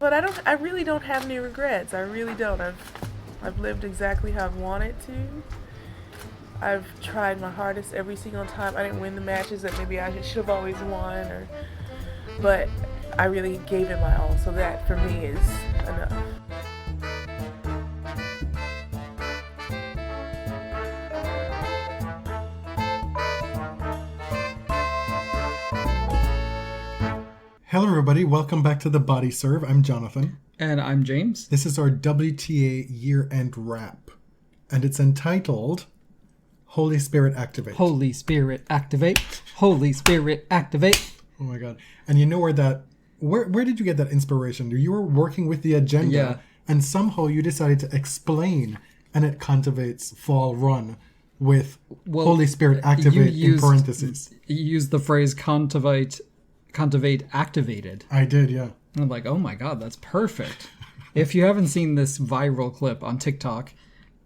But I really don't have any regrets. I really don't. I've lived exactly how I've wanted to. I've tried my hardest every single time. I didn't win the matches that maybe I should have always won, but I really gave it my all. So that for me is enough. Hello everybody, welcome back to the Body Serve. I'm Jonathan. And I'm James. This is our WTA year-end wrap, and it's entitled Holy Spirit Activate. Holy Spirit Activate. Holy Spirit Activate. Oh my god. And you know where did you get that inspiration? You were working with the agenda, and somehow you decided to explain, and it cultivates fall run with Holy Spirit Activate in parentheses. You used the phrase cultivate activated. I did, yeah. And I'm like, oh my god, that's perfect. If you haven't seen this viral clip on TikTok,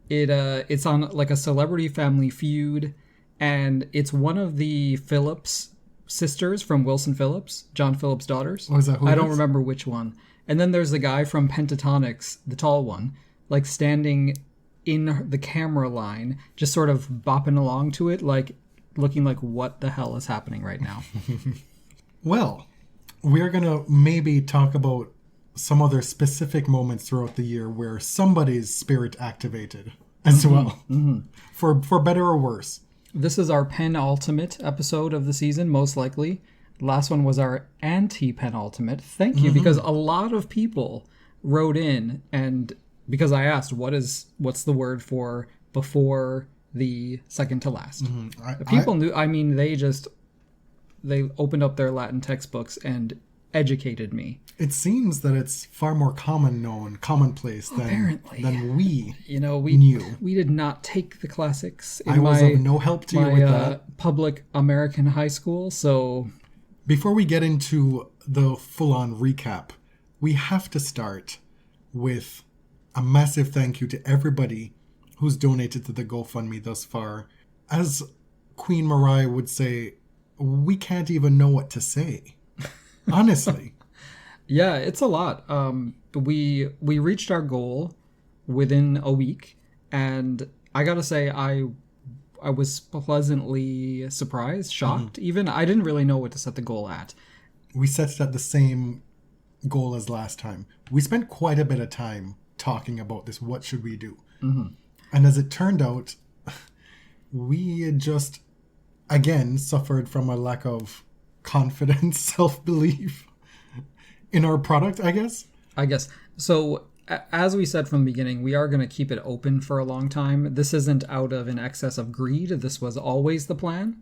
it's on like a Celebrity Family Feud, and it's one of the Phillips sisters from Wilson Phillips, John Phillips' daughters. Oh, is that who I don't remember which one. And then there's the guy from Pentatonics, the tall one, like standing in the camera line, just sort of bopping along to it, like looking like what the hell is happening right now. Well, we're going to maybe talk about some other specific moments throughout the year where somebody's spirit activated as well, for better or worse. This is our penultimate episode of the season, most likely. Last one was our anti-penultimate. Thank you, because a lot of people wrote in, and because I asked, what's the word for before the second to last? People knew, I mean, they opened up their Latin textbooks and educated me. It seems that it's far more commonplace than we knew. We did not take the classics in I was of no help to you with that. Public American high school, so... Before we get into the full-on recap, we have to start with a massive thank you to everybody who's donated to the GoFundMe thus far. As Queen Mariah would say, we can't even know what to say. Honestly. Yeah, it's a lot. We reached our goal within a week, and I gotta say I was pleasantly surprised, shocked even. I didn't really know what to set the goal at. We set it at the same goal as last time. We spent quite a bit of time talking about this. What should we do? And as it turned out, we just... again, suffered from a lack of confidence, self-belief in our product, I guess. So, as we said from the beginning, we are going to keep it open for a long time. This isn't out of an excess of greed. This was always the plan.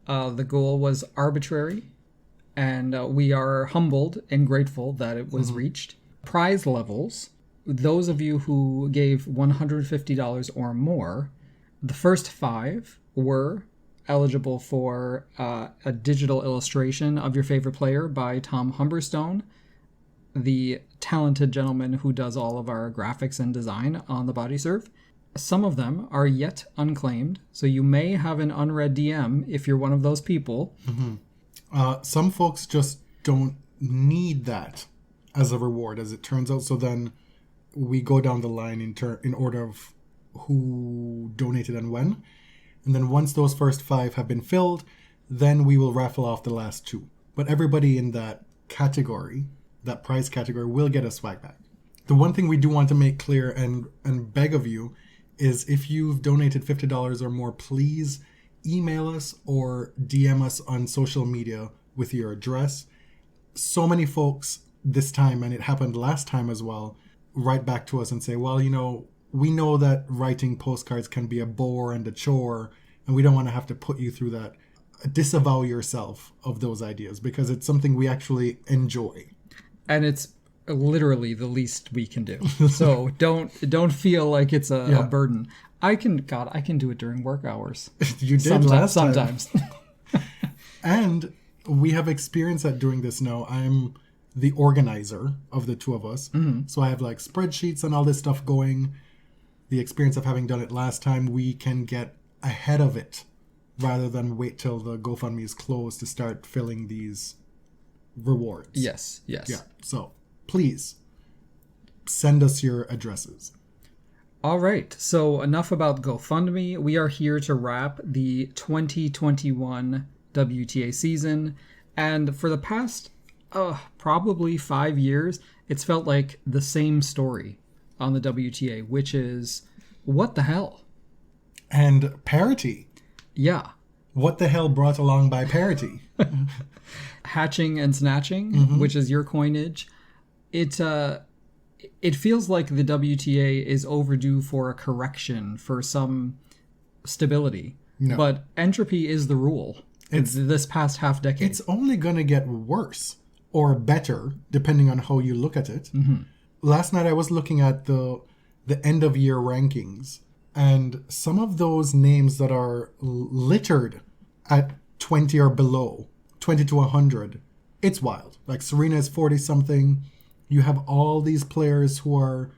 The goal was arbitrary, and we are humbled and grateful that it was reached. Prize levels, those of you who gave $150 or more, the first 5 were... eligible for a digital illustration of your favorite player by Tom Humberstone, the talented gentleman who does all of our graphics and design on the Body Serve. Some of them are yet unclaimed, so you may have an unread DM if you're one of those people. Some folks just don't need that as a reward, as it turns out. So then we go down the line in order of who donated and when. And then once those first 5 have been filled, then we will raffle off the last 2. But everybody in that category, that prize category, will get a swag bag. The one thing we do want to make clear and beg of you is if you've donated $50 or more, please email us or DM us on social media with your address. So many folks this time, and it happened last time as well, write back to us and say, well, we know that writing postcards can be a bore and a chore, and we don't want to have to put you through that. Disavow yourself of those ideas, because it's something we actually enjoy. And it's literally the least we can do. So don't feel like it's a burden. I can do it during work hours. You did last time. Sometimes. And we have experience at doing this now. I'm the organizer of the two of us. So I have like spreadsheets and all this stuff going. The experience of having done it last time, we can get ahead of it rather than wait till the GoFundMe is closed to start filling these rewards. Yes. Yeah. So please send us your addresses. All right, so enough about GoFundMe. We are here to wrap the 2021 WTA season. And for the past probably 5 years, it's felt like the same story on the WTA, which is, what the hell? And parity. Yeah. What the hell brought along by parity? Hatching and snatching, which is your coinage. It feels like the WTA is overdue for a correction, for some stability. No. But entropy is the rule. It's this past half decade. It's only going to get worse or better, depending on how you look at it. Last night I was looking at the end of year rankings, and some of those names that are littered at 20 or below, 20 to 100, it's wild. Like Serena is 40-something. You have all these players who are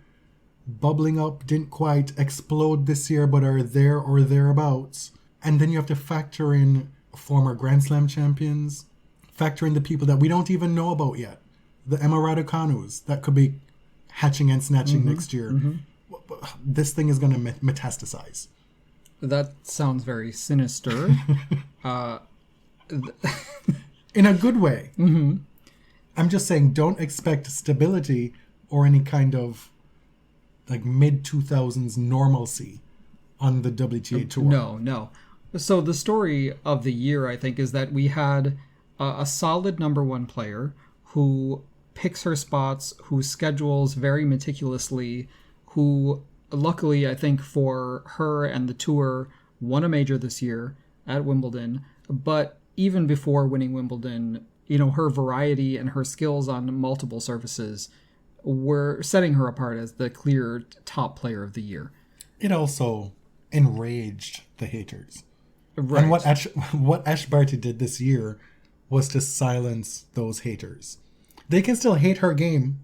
bubbling up, didn't quite explode this year, but are there or thereabouts. And then you have to factor in former Grand Slam champions, factor in the people that we don't even know about yet. The Emma Raducanus, that could be hatching and snatching next year. This thing is going to metastasize. That sounds very sinister. In a good way. I'm just saying, don't expect stability or any kind of like mid-2000s normalcy on the WTA tour. No. So the story of the year, I think, is that we had a solid number one player who picks her spots, who schedules very meticulously, who luckily, I think, for her and the tour, won a major this year at Wimbledon. But even before winning Wimbledon, you know, her variety and her skills on multiple surfaces were setting her apart as the clear top player of the year. It also enraged the haters. Right. And what Ash Barty did this year was to silence those haters. They can still hate her game,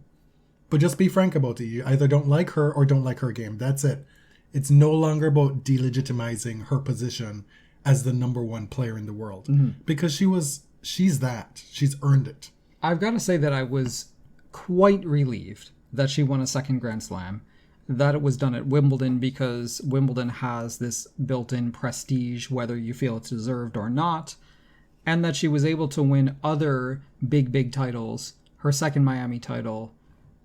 but just be frank about it. You either don't like her or don't like her game. That's it. It's no longer about delegitimizing her position as the number one player in the world. Because she's that. She's earned it. I've got to say that I was quite relieved that she won a second Grand Slam, that it was done at Wimbledon, because Wimbledon has this built-in prestige, whether you feel it's deserved or not, and that she was able to win other big titles, her second Miami title,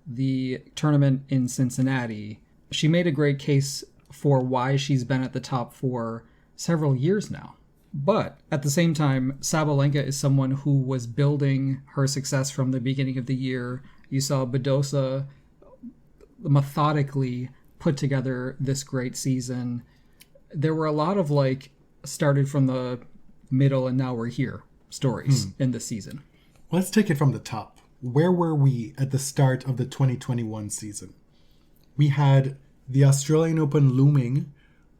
the tournament in Cincinnati. She made a great case for why she's been at the top for several years now. But at the same time, Sabalenka is someone who was building her success from the beginning of the year. You saw Badosa methodically put together this great season. There were a lot of started from the middle and now we're here stories in this season. Let's take it from the top. Where were we at the start of the 2021 season? We had the Australian Open looming,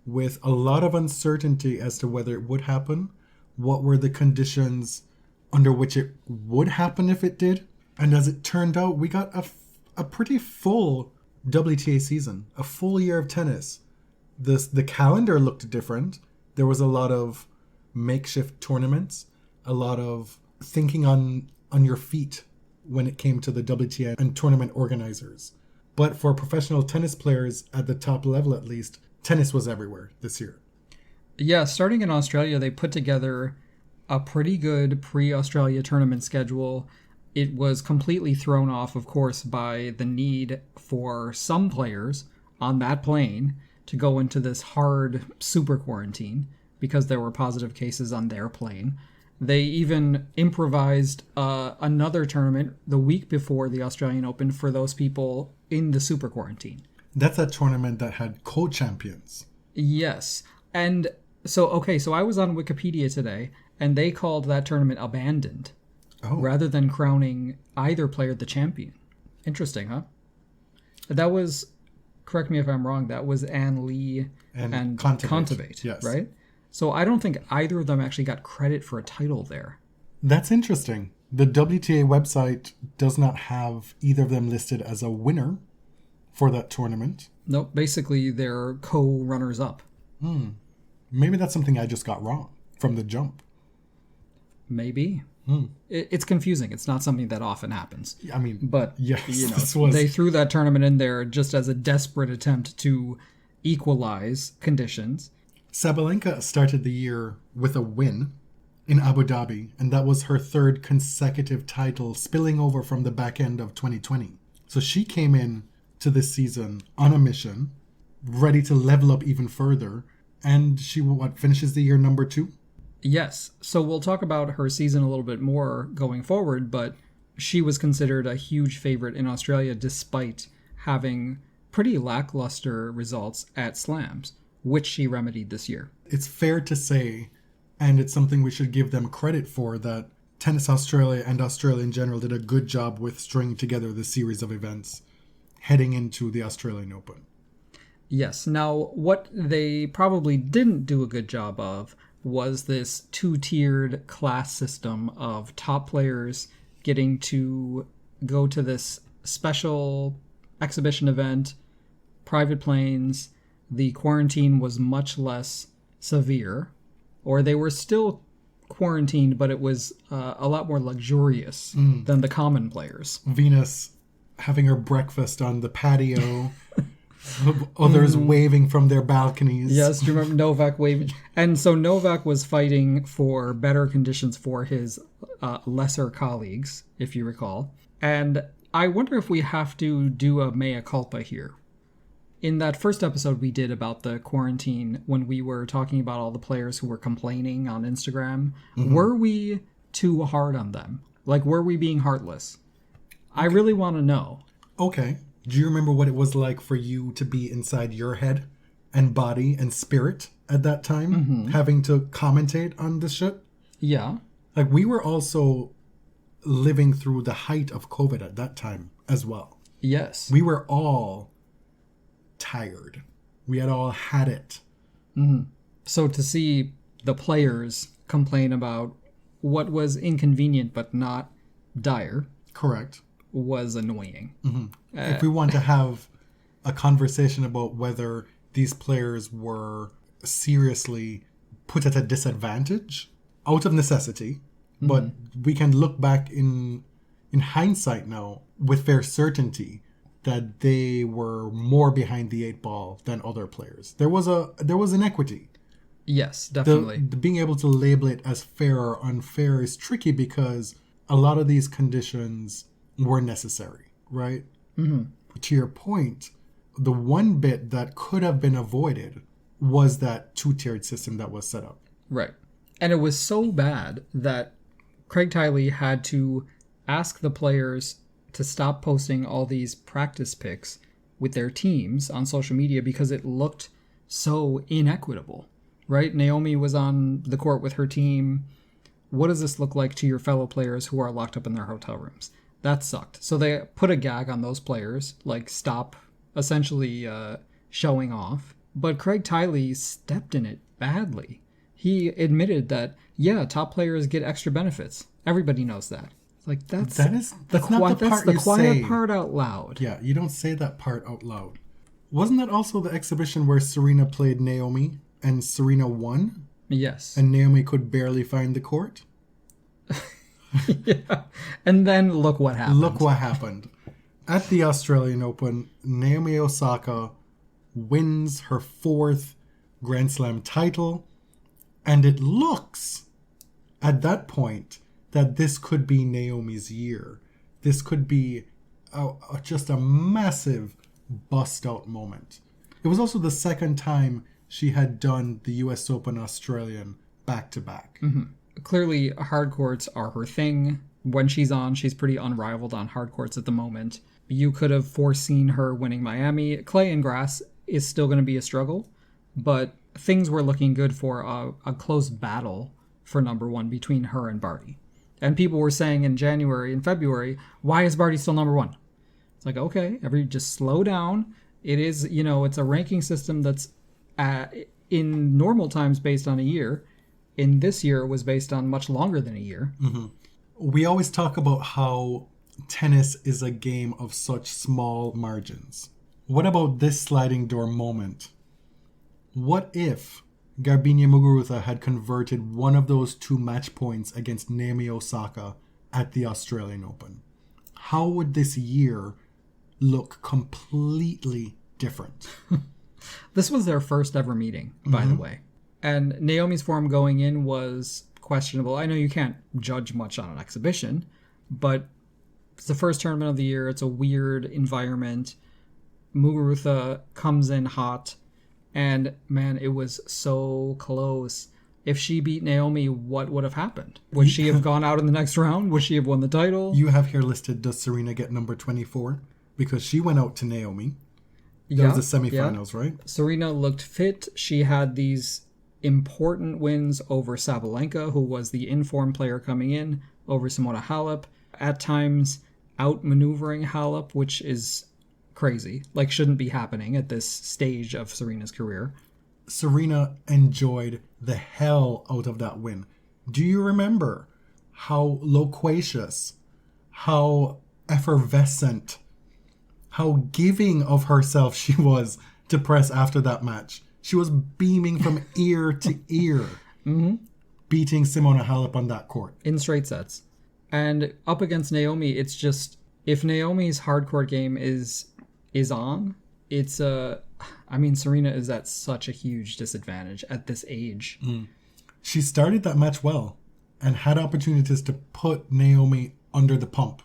with a lot of uncertainty as to whether it would happen, what were the conditions under which it would happen if it did. And as it turned out, we got a pretty full WTA season, a full year of tennis. The calendar looked different. There was a lot of makeshift tournaments, a lot of thinking on your feet when it came to the WTA and tournament organizers. But for professional tennis players at the top level, at least, tennis was everywhere this year. Yeah, starting in Australia, they put together a pretty good pre-Australia tournament schedule. It was completely thrown off, of course, by the need for some players on that plane to go into this hard super quarantine because there were positive cases on their plane. They even improvised another tournament the week before the Australian Open for those people in the super quarantine. That's a tournament that had co-champions. Yes. And so I was on Wikipedia today, and they called that tournament abandoned rather than crowning either player the champion. Interesting, huh? That was, correct me if I'm wrong, that was Ann Lee and Kontaveit, yes. Right? So I don't think either of them actually got credit for a title there. That's interesting. The WTA website does not have either of them listed as a winner for that tournament. Nope, basically they're co-runners-up. Maybe that's something I just got wrong from the jump. Maybe. It's confusing. It's not something that often happens. I mean, But, yes, this they threw that tournament in there just as a desperate attempt to equalize conditions. Sabalenka started the year with a win in Abu Dhabi, and that was her third consecutive title, spilling over from the back end of 2020. So she came in to this season on a mission, ready to level up even further, and she finishes the year number 2? Yes. So we'll talk about her season a little bit more going forward, but she was considered a huge favorite in Australia despite having pretty lackluster results at slams, which she remedied this year. It's fair to say, and it's something we should give them credit for, that Tennis Australia and Australia in general did a good job with stringing together the series of events heading into the Australian Open. Yes. Now, what they probably didn't do a good job of was this two-tiered class system of top players getting to go to this special exhibition event, private planes. The quarantine was much less severe, or they were still quarantined, but it was a lot more luxurious than the common players. Venus having her breakfast on the patio, others waving from their balconies. Yes, do you remember Novak waving? And so Novak was fighting for better conditions for his lesser colleagues, if you recall. And I wonder if we have to do a mea culpa here. In that first episode we did about the quarantine, when we were talking about all the players who were complaining on Instagram, were we too hard on them? Like, were we being heartless? I really want to know. Okay. Do you remember what it was like for you to be inside your head and body and spirit at that time, having to commentate on this shit? Yeah. Like, we were also living through the height of COVID at that time as well. Yes. We were all tired. We had all had it. So to see the players complain about what was inconvenient but not dire. Correct. Was annoying. If we want to have a conversation about whether these players were seriously put at a disadvantage out of necessity, but we can look back in hindsight now with fair certainty that they were more behind the 8 ball than other players. There was inequity. Yes, definitely. Being able to label it as fair or unfair is tricky because a lot of these conditions were necessary, right? To your point, the one bit that could have been avoided was that two-tiered system that was set up. Right. And it was so bad that Craig Tiley had to ask the players to stop posting all these practice pics with their teams on social media because it looked so inequitable, right? Naomi was on the court with her team. What does this look like to your fellow players who are locked up in their hotel rooms? That sucked. So they put a gag on those players, like stop essentially showing off. But Craig Tiley stepped in it badly. He admitted that, yeah, top players get extra benefits. Everybody knows that. Like that's not the part that's the you quiet say. part out loud. Yeah, you don't say that part out loud. Wasn't that also the exhibition where Serena played Naomi and Serena won? Yes. And Naomi could barely find the court? Yeah. And then look what happened. Look what happened. At the Australian Open, Naomi Osaka wins her 4th Grand Slam title, and it looks at that point that this could be Naomi's year. This could be just a massive bust-out moment. It was also the second time she had done the US Open Australian back-to-back. Clearly, hard courts are her thing. When she's on, she's pretty unrivaled on hard courts at the moment. You could have foreseen her winning Miami. Clay and grass is still going to be a struggle, but things were looking good for a close battle for number 1 between her and Barty. And people were saying in January and February, why is Barty still number 1? It's like, okay, just slow down. It is, it's a ranking system that's in normal times based on a year. In this year, it was based on much longer than a year. We always talk about how tennis is a game of such small margins. What about this sliding door moment? What if Garbiñe Muguruza had converted one of those 2 match points against Naomi Osaka at the Australian Open. How would this year look completely different? This was their first ever meeting, by the way. And Naomi's form going in was questionable. I know you can't judge much on an exhibition, but it's the first tournament of the year. It's a weird environment. Muguruza comes in hot, and man, it was so close. If she beat Naomi, what would have happened? Would she have gone out in the next round? Would she have won the title? You have here listed, does Serena get number 24? Because she went out to Naomi. That was the semifinals, right? Serena looked fit. She had these important wins over Sabalenka, who was the in-form player coming in, over Simona Halep. At times, outmaneuvering Halep, which is crazy. Like, shouldn't be happening at this stage of Serena's career. Serena enjoyed the hell out of that win. Do you remember how loquacious, how effervescent, how giving of herself she was to press after that match? She was beaming from ear to ear, beating Simona Halep on that court. In straight sets. And up against Naomi, it's just, if Naomi's hardcourt game is on, it's Serena is at such a huge disadvantage at this age. She started that match well and had opportunities to put Naomi under the pump.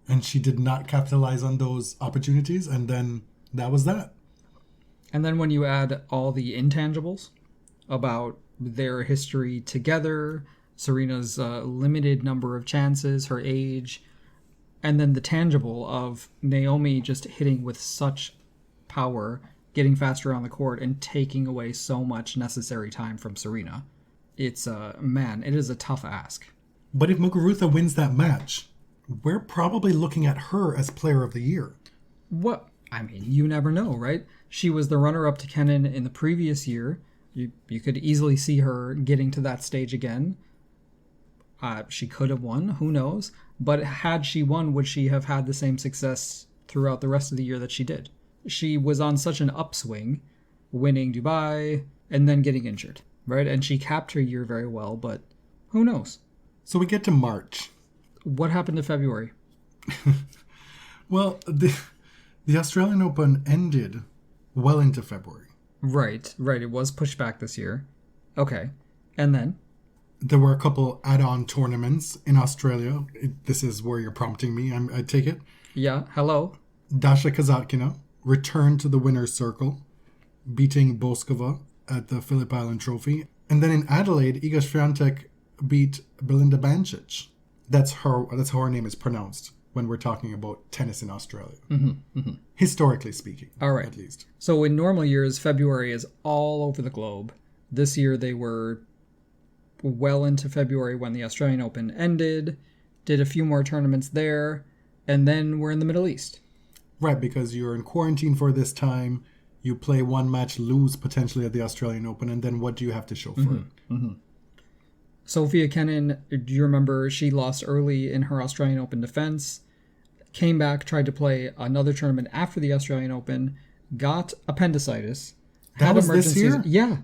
And she did not capitalize on those opportunities, and then that was that. And then when you add all the intangibles about their history together, Serena's limited number of chances, her age, and then the tangible of Naomi just hitting with such power, getting faster on the court, and taking away so much necessary time from Serena. It's, it is a tough ask. But if Muguruza wins that match, we're probably looking at her as player of the year. What? You never know, right? She was the runner-up to Kenin in the previous year. You could easily see her getting to that stage again. She could have won, who knows? But had she won, would she have had the same success throughout the rest of the year that she did? She was on such an upswing, winning Dubai and then getting injured, right? And she capped her year very well, but who knows? So we get to March. What happened to February? Well, the Australian Open ended well into February. Right. It was pushed back this year. Okay. And then? There were a couple add-on tournaments in Australia. This is where you're prompting me, I take it. Yeah, hello. Dasha Kazatkina returned to the winner's circle, beating Boskova at the Phillip Island Trophy. And then in Adelaide, Iga Swiatek beat Belinda Bencic. That's how her name is pronounced when we're talking about tennis in Australia. Historically speaking, all right. At least. So in normal years, February is all over the globe. This year they were well into February when the Australian Open ended, did a few more tournaments there, and then we're in the Middle East. Right, because you're in quarantine for this time, you play one match, lose potentially at the Australian Open, and then what do you have to show for it? Sofia Kenin, do you remember she lost early in her Australian Open defense, came back, tried to play another tournament after the Australian Open, got appendicitis. That was this year? Yeah.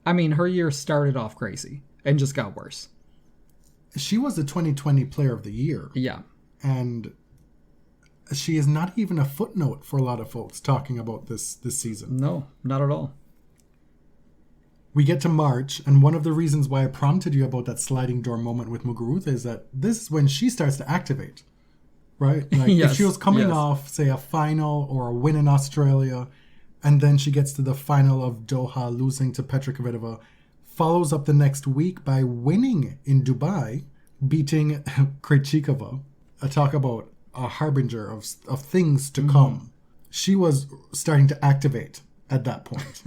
Her year started off crazy and just got worse. She was the 2020 Player of the Year. Yeah. And she is not even a footnote for a lot of folks talking about this season. No, not at all. We get to March, and one of the reasons why I prompted you about that sliding door moment with Muguruza is that this is when she starts to activate, right? Like Yes, if she was coming off, say, a final or a win in Australia, and then she gets to the final of Doha, losing to Petra Kvitova, follows up the next week by winning in Dubai, beating Krejcikova. Talk about a harbinger of things to come. She was starting to activate at that point.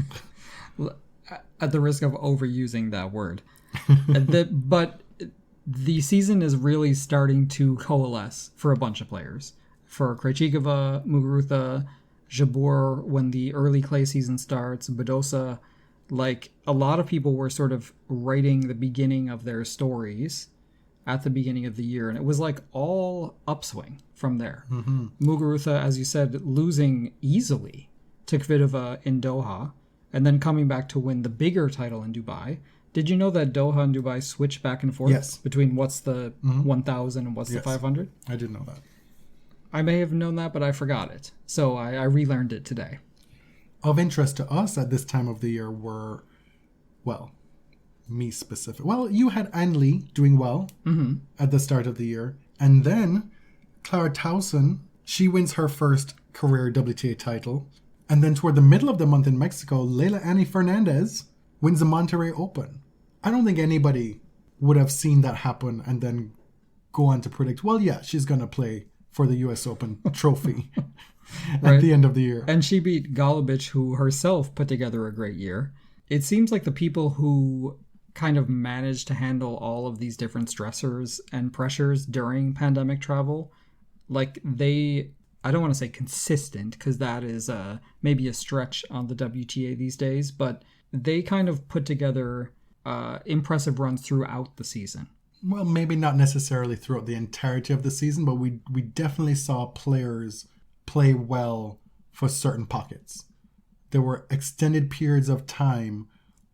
At the risk of overusing that word. But the season is really starting to coalesce for a bunch of players. For Krejcikova, Muguruza, Jabeur, when the early clay season starts, Badosa, like a lot of people were sort of writing the beginning of their stories at the beginning of the year, and it was like all upswing from there. Muguruza, as you said, losing easily to Kvitova in Doha, and then coming back to win the bigger title in Dubai. Did you know that Doha and Dubai switch back and forth Yes. between what's the 1,000 and what's the 500? I didn't know that. I may have known that, but I forgot it. So I relearned it today. Of interest to us at this time of the year were, well, me specific. Well, you had Ann Lee doing well at the start of the year. And then Clara Towson, she wins her first career WTA title. And then toward the middle of the month in Mexico, Leila Annie Fernandez wins the Monterrey Open. I don't think anybody would have seen that happen and then go on to predict, well, yeah, she's going to play for the US Open trophy at the end of the year. And she beat Golubic, who herself put together a great year. It seems like the people who kind of managed to handle all of these different stressors and pressures during pandemic travel, like I don't want to say consistent, because that is maybe a stretch on the WTA these days, but they kind of put together impressive runs throughout the season. Well, maybe not necessarily throughout the entirety of the season, but we definitely saw players play well for certain pockets. There were extended periods of time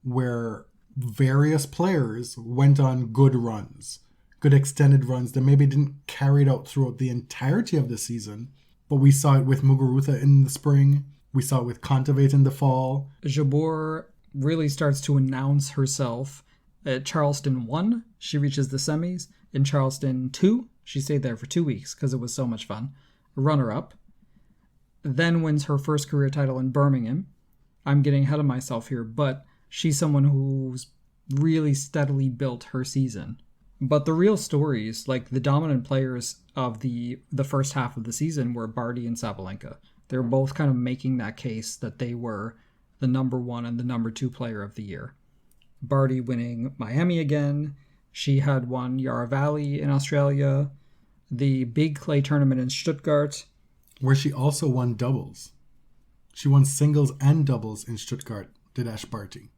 where various players went on good runs, good extended runs that maybe didn't carry it out throughout the entirety of the season, but we saw it with Muguruza in the spring. We saw it with Kontaveit in the fall. Jabeur really starts to announce herself. At Charleston 1, she reaches the semis. In Charleston 2, she stayed there for 2 weeks because it was so much fun. Runner-up. Then wins her first career title in Birmingham. I'm getting ahead of myself here, but she's someone who's really steadily built her season. But the real stories, like the dominant players of the first half of the season, were Barty and Sabalenka. They're both kind of making that case that they were the number 1 and the number 2 player of the year. Barty winning Miami again. She had won Yarra Valley in Australia. The big clay tournament in Stuttgart. Where she also won doubles. She won singles and doubles in Stuttgart, did Ash Barty.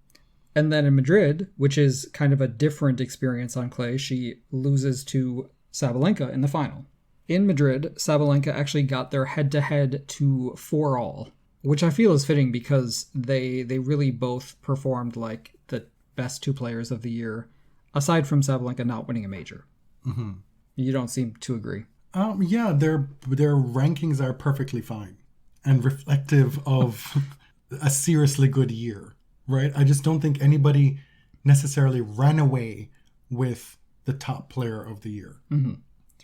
And then in Madrid, which is kind of a different experience on clay, she loses to Sabalenka in the final. In Madrid, Sabalenka actually got their head-to-head to 4-all, which I feel is fitting because they really both performed like the best 2 players of the year, aside from Sabalenka not winning a major. Mm-hmm. You don't seem to agree. Yeah, their rankings are perfectly fine and reflective of a seriously good year, right? I just don't think anybody necessarily ran away with the top player of the year. Mm-hmm.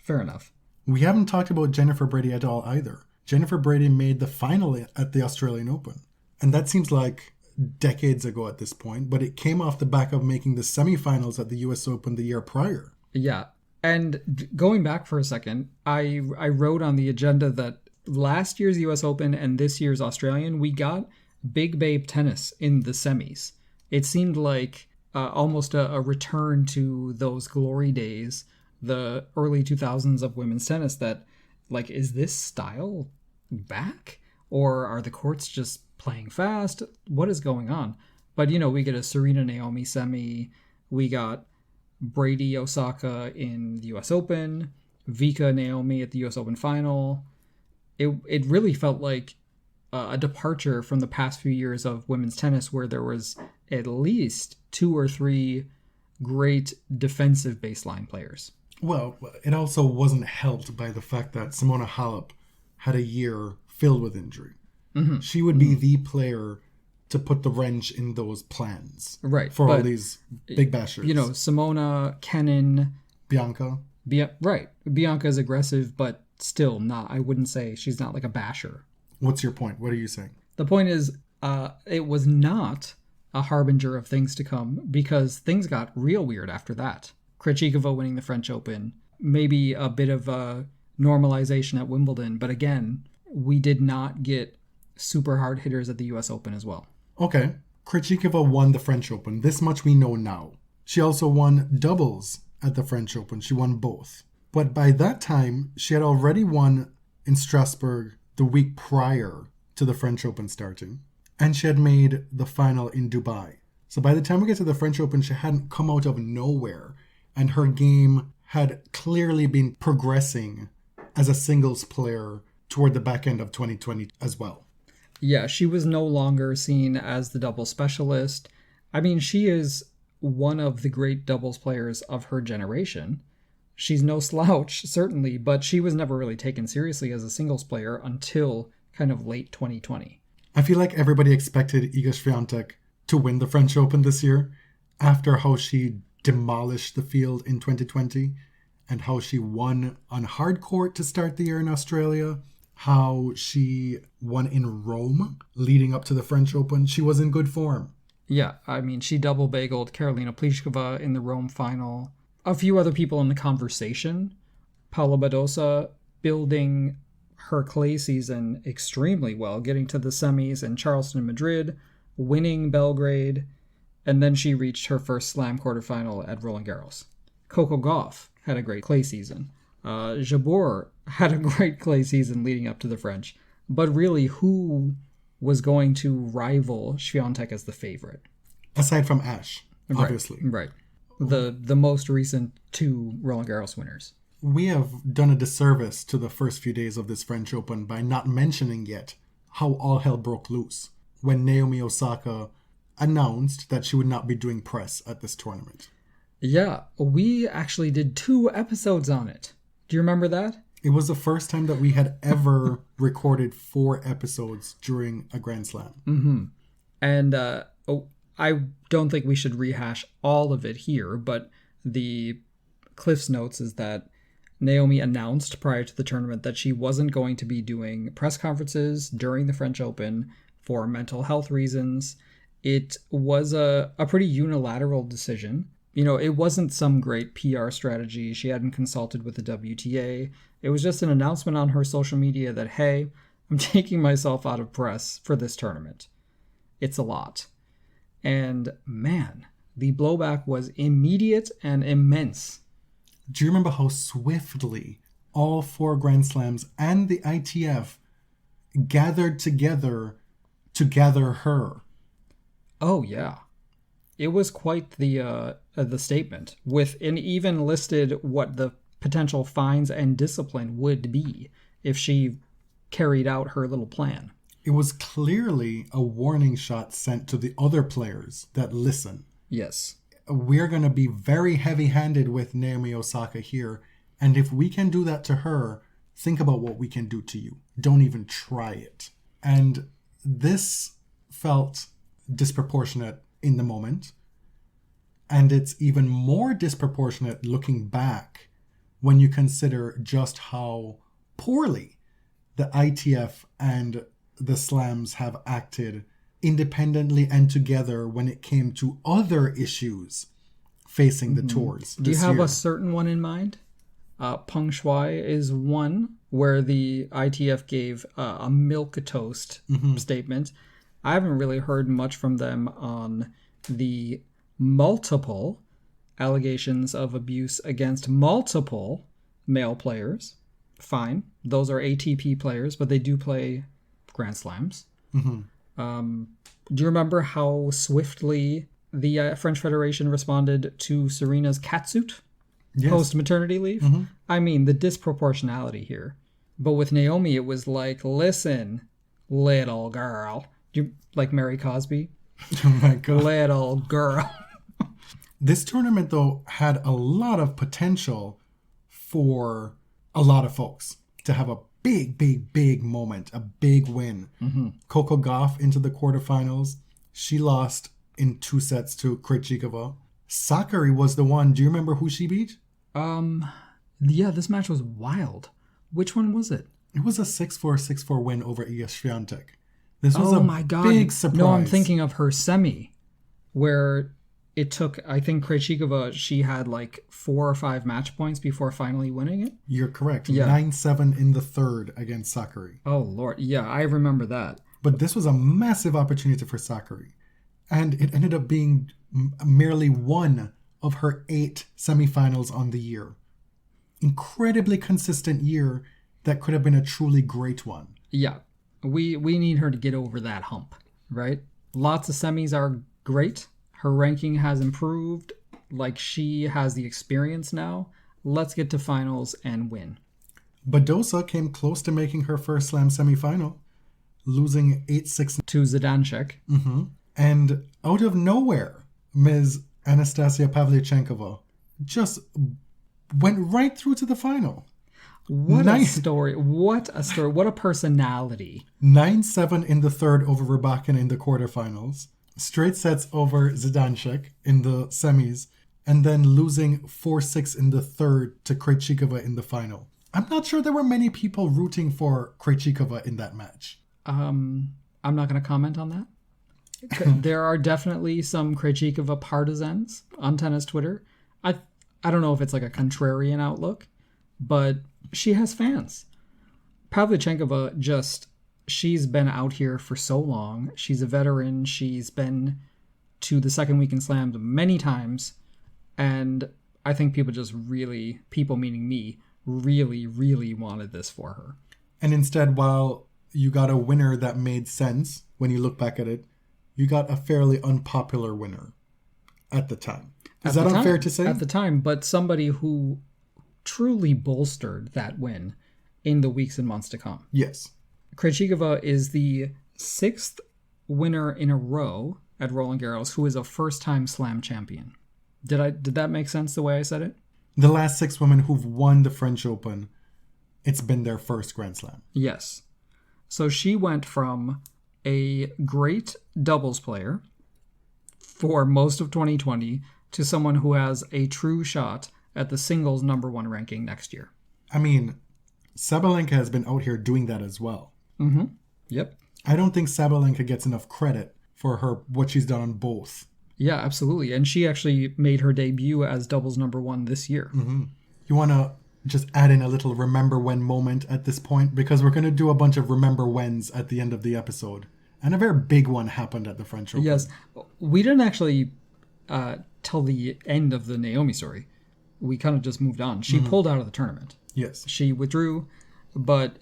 Fair enough. We haven't talked about Jennifer Brady at all either. Jennifer Brady made the final at the Australian Open. And that seems like decades ago at this point, but it came off the back of making the semifinals at the US Open the year prior. Yeah. And going back for a second, I wrote on the agenda that last year's US Open and this year's Australian, we got big babe tennis in the semis. It seemed like almost a return to those glory days, the early 2000s of women's tennis, that like, is this style back? Or are the courts just playing fast? What is going on? But, we get a Serena Naomi semi. We got Brady Osaka in the US Open. Vika Naomi at the US Open final. It really felt like a departure from the past few years of women's tennis, where there was at least 2 or 3 great defensive baseline players. Well, it also wasn't helped by the fact that Simona Halep had a year filled with injury. Mm-hmm. She would be the player to put the wrench in those plans. Right. For all these big bashers. Simona, Kenin. Bianca. Right. Bianca is aggressive, but still not. I wouldn't say she's not like a basher. What's your point? What are you saying? The point is, it was not a harbinger of things to come, because things got real weird after that. Krejcikova winning the French Open, maybe a bit of a normalization at Wimbledon, but again, we did not get super hard hitters at the US Open as well. Okay, Krejcikova won the French Open. This much we know now. She also won doubles at the French Open. She won both. But by that time, she had already won in Strasbourg the week prior to the French Open starting, and she had made the final in Dubai. So by the time we get to the French Open, she hadn't come out of nowhere, and her game had clearly been progressing as a singles player toward the back end of 2020 as well. Yeah, she was no longer seen as the double specialist. I mean, she is one of the great doubles players of her generation. She's no slouch, certainly, but she was never really taken seriously as a singles player until kind of late 2020. I feel like everybody expected Iga Swiatek to win the French Open this year after how she demolished the field in 2020 and how she won on hard court to start the year in Australia, how she won in Rome leading up to the French Open. She was in good form. Yeah, I mean, she double bageled Karolina Pliskova in the Rome final. A few other people in the conversation. Paula Badosa building her clay season extremely well, getting to the semis in Charleston and Madrid, winning Belgrade, and then she reached her first slam quarterfinal at Roland Garros. Coco Gauff had a great clay season. Jabeur had a great clay season leading up to the French. But really, who was going to rival Swiatek as the favorite? Aside from Ash, obviously. Right. The most recent two Roland Garros winners. We have done a disservice to the first few days of this French Open by not mentioning yet how all hell broke loose when Naomi Osaka announced that she would not be doing press at this tournament. Yeah, we actually did 2 episodes on it. Do you remember that? It was the first time that we had ever recorded 4 episodes during a Grand Slam. Mm-hmm. And I don't think we should rehash all of it here, but the Cliff's Notes is that Naomi announced prior to the tournament that she wasn't going to be doing press conferences during the French Open for mental health reasons. It was a pretty unilateral decision. You know, it wasn't some great PR strategy. She hadn't consulted with the WTA. It was just an announcement on her social media that, hey, I'm taking myself out of press for this tournament. It's a lot. And man, the blowback was immediate and immense. Do you remember how swiftly all 4 Grand Slams and the ITF gathered together to gather her? Oh, yeah. It was quite the statement, and even listed what the potential fines and discipline would be if she carried out her little plan. It was clearly a warning shot sent to the other players that listen. Yes. We're going to be very heavy-handed with Naomi Osaka here, and if we can do that to her, think about what we can do to you. Don't even try it. And this felt disproportionate in the moment, and it's even more disproportionate looking back when you consider just how poorly the ITF and the slams have acted independently and together when it came to other issues facing the tours. Do you have a certain one in mind? Peng Shuai is one where the ITF gave a milquetoast statement. I haven't really heard much from them on the multiple allegations of abuse against multiple male players. Fine. Those are ATP players, but they do play Grand Slams. Mm-hmm. Do you remember how swiftly the French Federation responded to Serena's catsuit post-maternity leave? Mm-hmm. I mean, the disproportionality here. But with Naomi, it was like, listen, little girl. Do you like Mary Cosby? Oh my God. Little girl. This tournament, though, had a lot of potential for a lot of folks to have a big moment, a big win. Mm-hmm. Coco Gauff into the quarterfinals. She lost in 2 sets to Krejcikova. Sakkari was the one. Do you remember who she beat? Yeah, this match was wild. Which one was it? It was a 6-4, 6-4 win over Iga Swiatek. This was big surprise. No, I'm thinking of her semi, where it took, I think Krejcikova, she had like 4 or 5 match points before finally winning it. You're correct. Yeah. 9-7 in the third against Sakkari. Oh, Lord. Yeah, I remember that. But this was a massive opportunity for Sakkari. And it ended up being merely one of her 8 semifinals on the year. Incredibly consistent year that could have been a truly great one. Yeah. We need her to get over that hump, right? Lots of semis are great. Her ranking has improved. Like, she has the experience now. Let's get to finals and win. Badosa came close to making her first slam semifinal. losing 8-6. To Zidanchik. And out of nowhere, Ms. Anastasia Pavlyuchenkova just went right through to the final. What a story. What a story. What a personality. 9-7 in the third over Rybakina in the quarterfinals. Straight sets over Zidanchik in the semis. And then losing 4-6 in the third to Krejcikova in the final. I'm not sure there were many people rooting for Krejcikova in that match. I'm not going to comment on that. There are definitely some Krejcikova partisans on tennis Twitter. I don't know if it's like a contrarian outlook, but she has fans. Pavlyuchenkova she's been out here for so long. She's a veteran. She's been to the second weekend slams many times. And I think people meaning me, really, really wanted this for her. And instead, while you got a winner that made sense when you look back at it, you got a fairly unpopular winner at the time. Is that unfair to say? At the time, but somebody who truly bolstered that win in the weeks and months to come. Yes. Krejcikova is the 6th winner in a row at Roland Garros who is a first-time slam champion. Did that make sense the way I said it? The last 6 women who've won the French Open, it's been their first Grand Slam. Yes. So she went from a great doubles player for most of 2020 to someone who has a true shot at the singles number 1 ranking next year. I mean, Sabalenka has been out here doing that as well. Mm-hmm. Yep. I don't think Sabalenka gets enough credit for what she's done on both. Yeah, absolutely. And she actually made her debut as doubles number 1 this year. Mm-hmm. You want to just add in a little remember when moment at this point? Because we're going to do a bunch of remember whens at the end of the episode. And a very big one happened at the French Open. Yes. We didn't actually tell the end of the Naomi story. We kind of just moved on. She pulled out of the tournament. Yes. She withdrew, but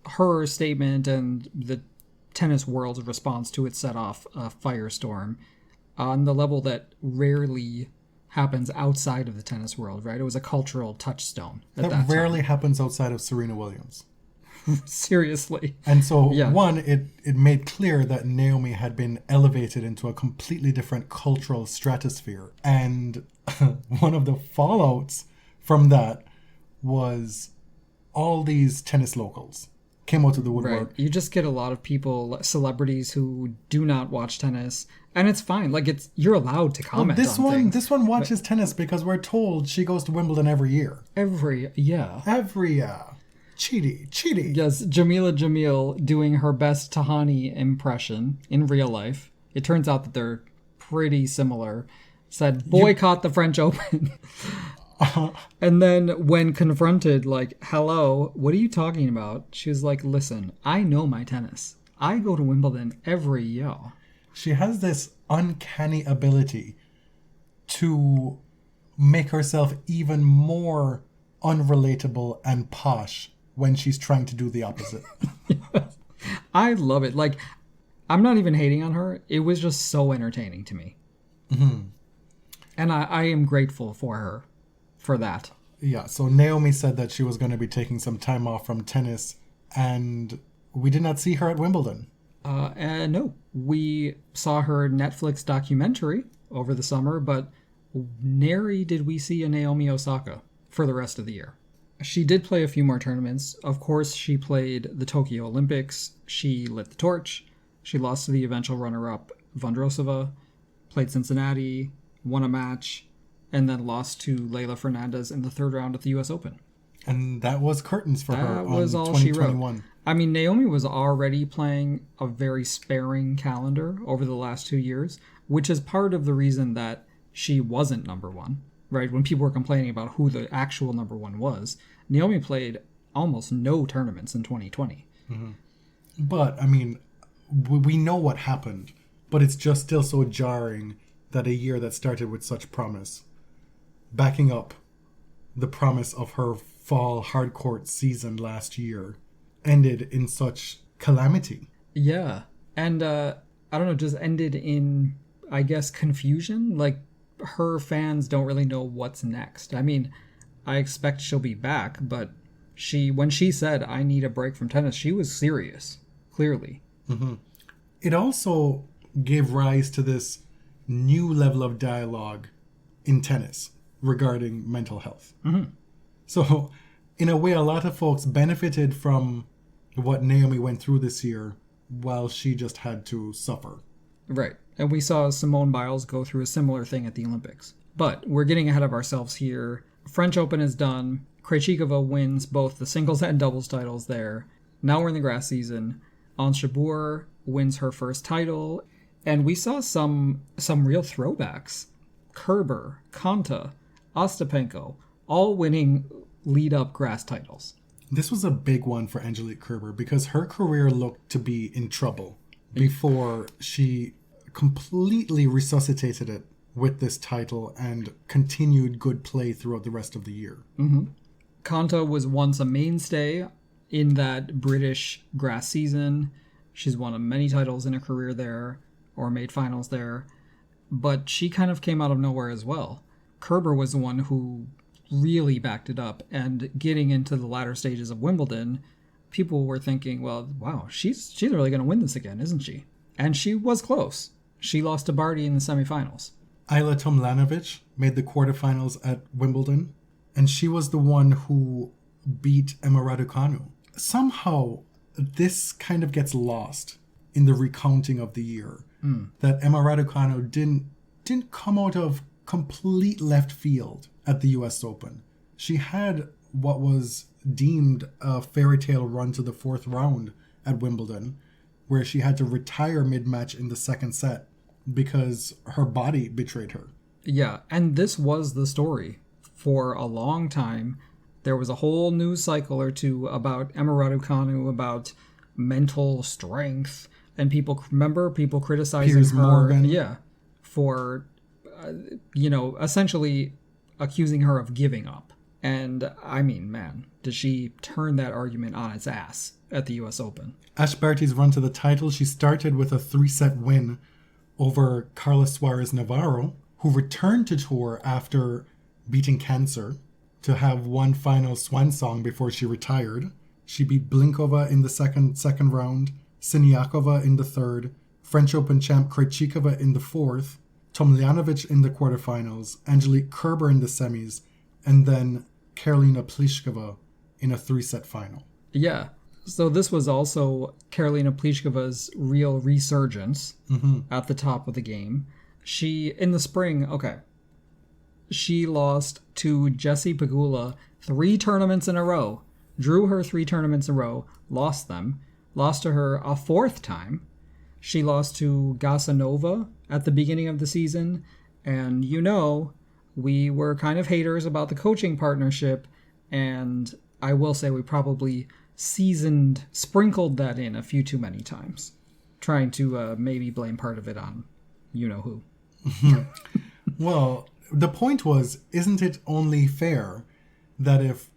her statement and the tennis world's response to it set off a firestorm on the level that rarely happens outside of the tennis world, right? It was a cultural touchstone at that rarely time. happens outside of Serena Williams. Seriously. And so, one, it made clear that Naomi had been elevated into a completely different cultural stratosphere. And one of the fallouts from that was all these tennis locals came out of the woodwork. Right. You just get a lot of people, celebrities who do not watch tennis, and it's fine. Like, you're allowed to comment on things. This one watches tennis because we're told she goes to Wimbledon every year. Every year. Cheaty. Yes, Jamila Jamil doing her best Tahani impression in real life. It turns out that they're pretty similar. Said, boycott the French Open. And then when confronted, like, hello, what are you talking about? She was like, listen, I know my tennis. I go to Wimbledon every year. She has this uncanny ability to make herself even more unrelatable and posh when she's trying to do the opposite. I love it. Like, I'm not even hating on her. It was just so entertaining to me. Mm-hmm. And I am grateful for her for that. Yeah, so Naomi said that she was going to be taking some time off from tennis, and we did not see her at Wimbledon. No, we saw her Netflix documentary over the summer, but nary did we see a Naomi Osaka for the rest of the year. She did play a few more tournaments. Of course, she played the Tokyo Olympics. She lit the torch. She lost to the eventual runner-up Vondrousova, played Cincinnati, won a match, and then lost to Leylah Fernandez in the third round at the U.S. Open. And that was curtains for her That was on all she 2021. wrote. I mean, Naomi was already playing a very sparing calendar over the last 2 years, which is part of the reason that she wasn't number 1, right? When people were complaining about who the actual number 1 was, Naomi played almost no tournaments in 2020. Mm-hmm. But, I mean, we know what happened, but it's just still so jarring that a year that started with such promise, backing up the promise of her fall hardcourt season last year, ended in such calamity. Yeah. And, I don't know, just ended in, I guess, confusion. Like, her fans don't really know what's next. I mean, I expect she'll be back, but when she said, I need a break from tennis, she was serious. clearly. It also gave rise to this new level of dialogue in tennis regarding mental health. So, in a way, a lot of folks benefited from what Naomi went through this year while she just had to suffer. Right. And we saw Simone Biles go through a similar thing at the Olympics. But we're getting ahead of ourselves here. French Open is done. Krejcikova wins both the singles and doubles titles there. Now we're in the grass season. Ons Jabeur wins her first title. And we saw some real throwbacks. Kerber, Konta, Ostapenko, all winning lead-up grass titles. This was a big one for Angelique Kerber because her career looked to be in trouble before she completely resuscitated it with this title and continued good play throughout the rest of the year. Konta was once a mainstay in that British grass season. She's won many titles in her career there, or made finals there, but she kind of came out of nowhere as well. Kerber was the one who really backed it up, and getting into the latter stages of Wimbledon, people were thinking, well, wow, she's really going to win this again, isn't she? And she was close. She lost to Barty in the semifinals. Ayla Tomljanovic made the quarterfinals at Wimbledon, and she was the one who beat Emma Raducanu. Somehow, this kind of gets lost in the recounting of the year. That Emma Raducanu didn't come out of complete left field at the US Open. She had what was deemed a fairy tale run to the fourth round at Wimbledon, where she had to retire mid-match in the second set because her body betrayed her. Yeah, and this was the story. For a long time, there was a whole news cycle or two about Emma Raducanu, about mental strength, and people criticizing Piers her, Morgan. for, essentially accusing her of giving up. And I mean, man, did she turn that argument on its ass at the US Open? Ash Barty's run to the title, she started with a 3-set win over Carla Suarez Navarro, who returned to tour after beating cancer to have one final swan song before she retired. She beat Blinkova in the second round, Siniakova in the third, French Open champ Krejcikova in the fourth, Tomljanovic in the quarterfinals, Angelique Kerber in the semis, and then Karolina Pliskova in a 3-set final. Yeah. So this was also Karolina Pliskova's real resurgence at the top of the game. She, in the spring, she lost to Jessie Pegula 3 tournaments in a row, drew her 3 tournaments in a row, lost them, lost to her a 4th time. She lost to Gasanova at the beginning of the season, and we were kind of haters about the coaching partnership, and I will say we probably sprinkled that in a few too many times, trying to maybe blame part of it on you-know-who. Well, the point was, isn't it only fair that if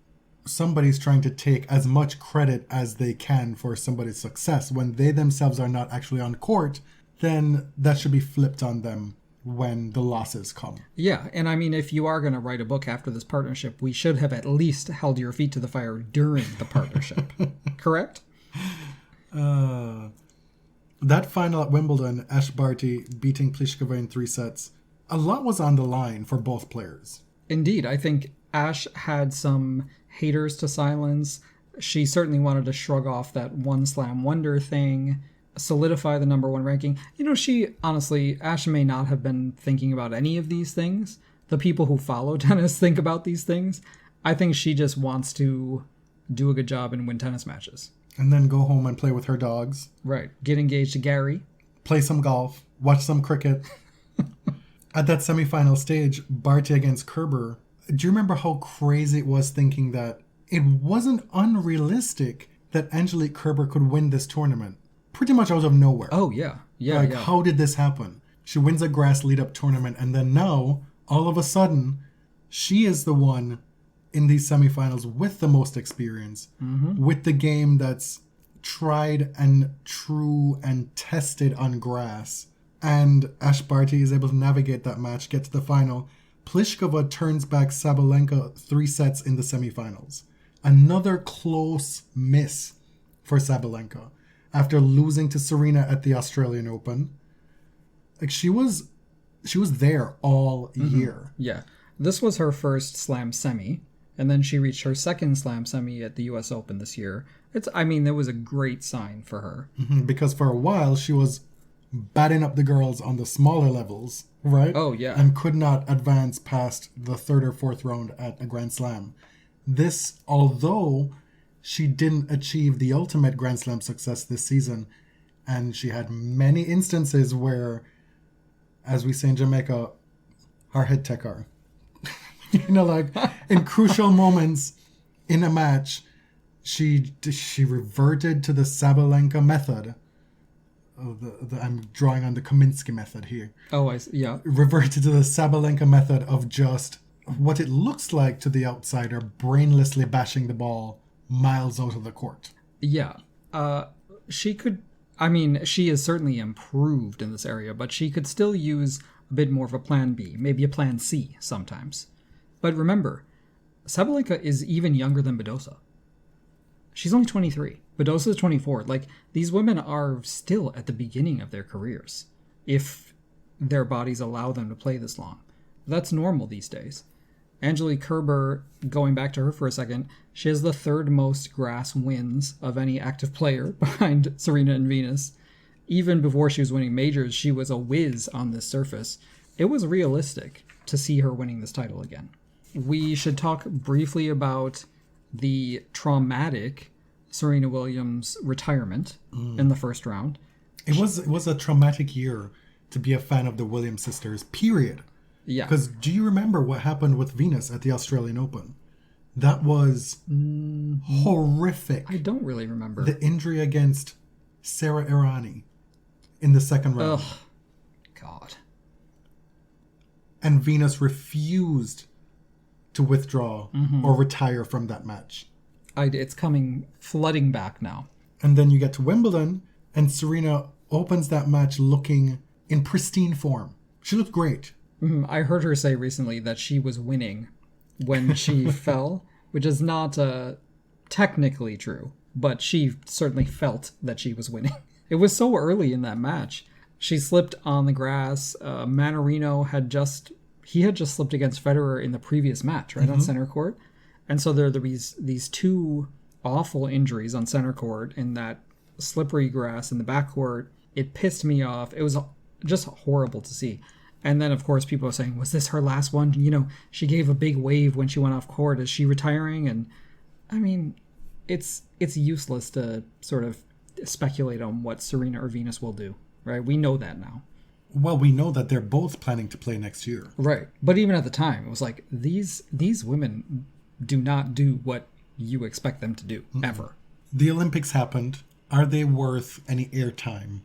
somebody's trying to take as much credit as they can for somebody's success when they themselves are not actually on court, then that should be flipped on them when the losses come. Yeah, and I mean, if you are going to write a book after this partnership, we should have at least held your feet to the fire during the partnership. Correct? That final at Wimbledon, Ash Barty beating Pliskova in 3 sets, a lot was on the line for both players. Indeed, I think Ash had some haters to silence. She certainly wanted to shrug off that one slam wonder thing, solidify the number 1 ranking. Ash may not have been thinking about any of these things. The people who follow tennis think about these things. I think she just wants to do a good job and win tennis matches. And then go home and play with her dogs. Right. Get engaged to Gary. Play some golf. Watch some cricket. At that semifinal stage, Barty against Kerber, do you remember how crazy it was thinking that it wasn't unrealistic that Angelique Kerber could win this tournament? Pretty much out of nowhere. Oh, yeah. Yeah, yeah. How did this happen? She wins a grass lead-up tournament, and then now, all of a sudden, she is the one in these semifinals with the most experience, with the game that's tried and true and tested on grass. And Ash Barty is able to navigate that match, get to the final. Pliskova turns back Sabalenka 3 sets in the semifinals. Another close miss for Sabalenka. after losing to Serena at the Australian Open. Like she was there all year. Yeah. This was her first Slam semi, and then she reached her second Slam semi at the US Open this year. That was a great sign for her. Because for a while she was batting up the girls on the smaller levels, right? Oh, yeah. And could not advance past the third or fourth round at a Grand Slam. This, although she didn't achieve the ultimate Grand Slam success this season, and she had many instances where, as we say in Jamaica, her head take her. Like in crucial moments in a match, she reverted to the Sabalenka method. I'm drawing on the Kaminsky method here. Oh, yeah. Reverted to the Sabalenka method of just what it looks like to the outsider, brainlessly bashing the ball miles out of the court. Yeah. She has certainly improved in this area, but she could still use a bit more of a plan B, maybe a plan C sometimes. But remember, Sabalenka is even younger than Badosa. She's only 23. Badosa is 24. Like, these women are still at the beginning of their careers, if their bodies allow them to play this long. That's normal these days. Angelique Kerber, going back to her for a second, she has the third most grass wins of any active player behind Serena and Venus. Even before she was winning majors, she was a whiz on this surface. It was realistic to see her winning this title again. We should talk briefly about the traumatic Serena Williams retirement in the first round. It was a traumatic year to be a fan of the Williams sisters, period. Yeah. Because do you remember what happened with Venus at the Australian Open? That was horrific. I don't really remember. The injury against Sarah Errani in the second round. Ugh. God. And Venus refused to withdraw or retire from that match. It's coming flooding back now. And then you get to Wimbledon, and Serena opens that match looking in pristine form. She looked great. I heard her say recently that she was winning when she fell, which is not technically true, but she certainly felt that she was winning. It was so early in that match. She slipped on the grass. Manarino had just slipped against Federer in the previous match, right, on center court. And so there are these two awful injuries on center court in that slippery grass in the backcourt. It pissed me off. It was just horrible to see. And then, of course, people are saying, was this her last one? You know, she gave a big wave when she went off court. Is she retiring? And, I mean, it's useless to sort of speculate on what Serena or Venus will do, right? We know that now. Well, we know that they're both planning to play next year. Right. But even at the time, it was like, these women do not do what you expect them to do, ever. The Olympics happened. Are they worth any airtime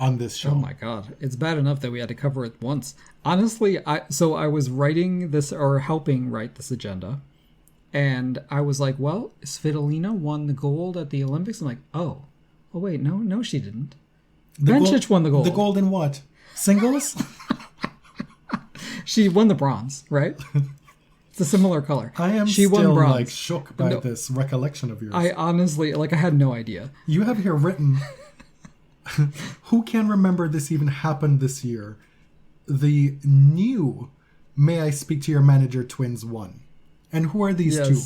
on this show? Oh my God. It's bad enough that we had to cover it once. Honestly, I was writing this, or helping write this agenda, and I was like, well, Svitolina won the gold at the Olympics. I'm like, oh wait, no, she didn't. Bencic won the gold. The gold in what? Singles? She won the bronze, right? It's a similar color. I am she still won bronze. like shook by this recollection of yours. I honestly, I had no idea. You have here written, who can remember this even happened this year? The new May I Speak to Your Manager twins won. And who are these two?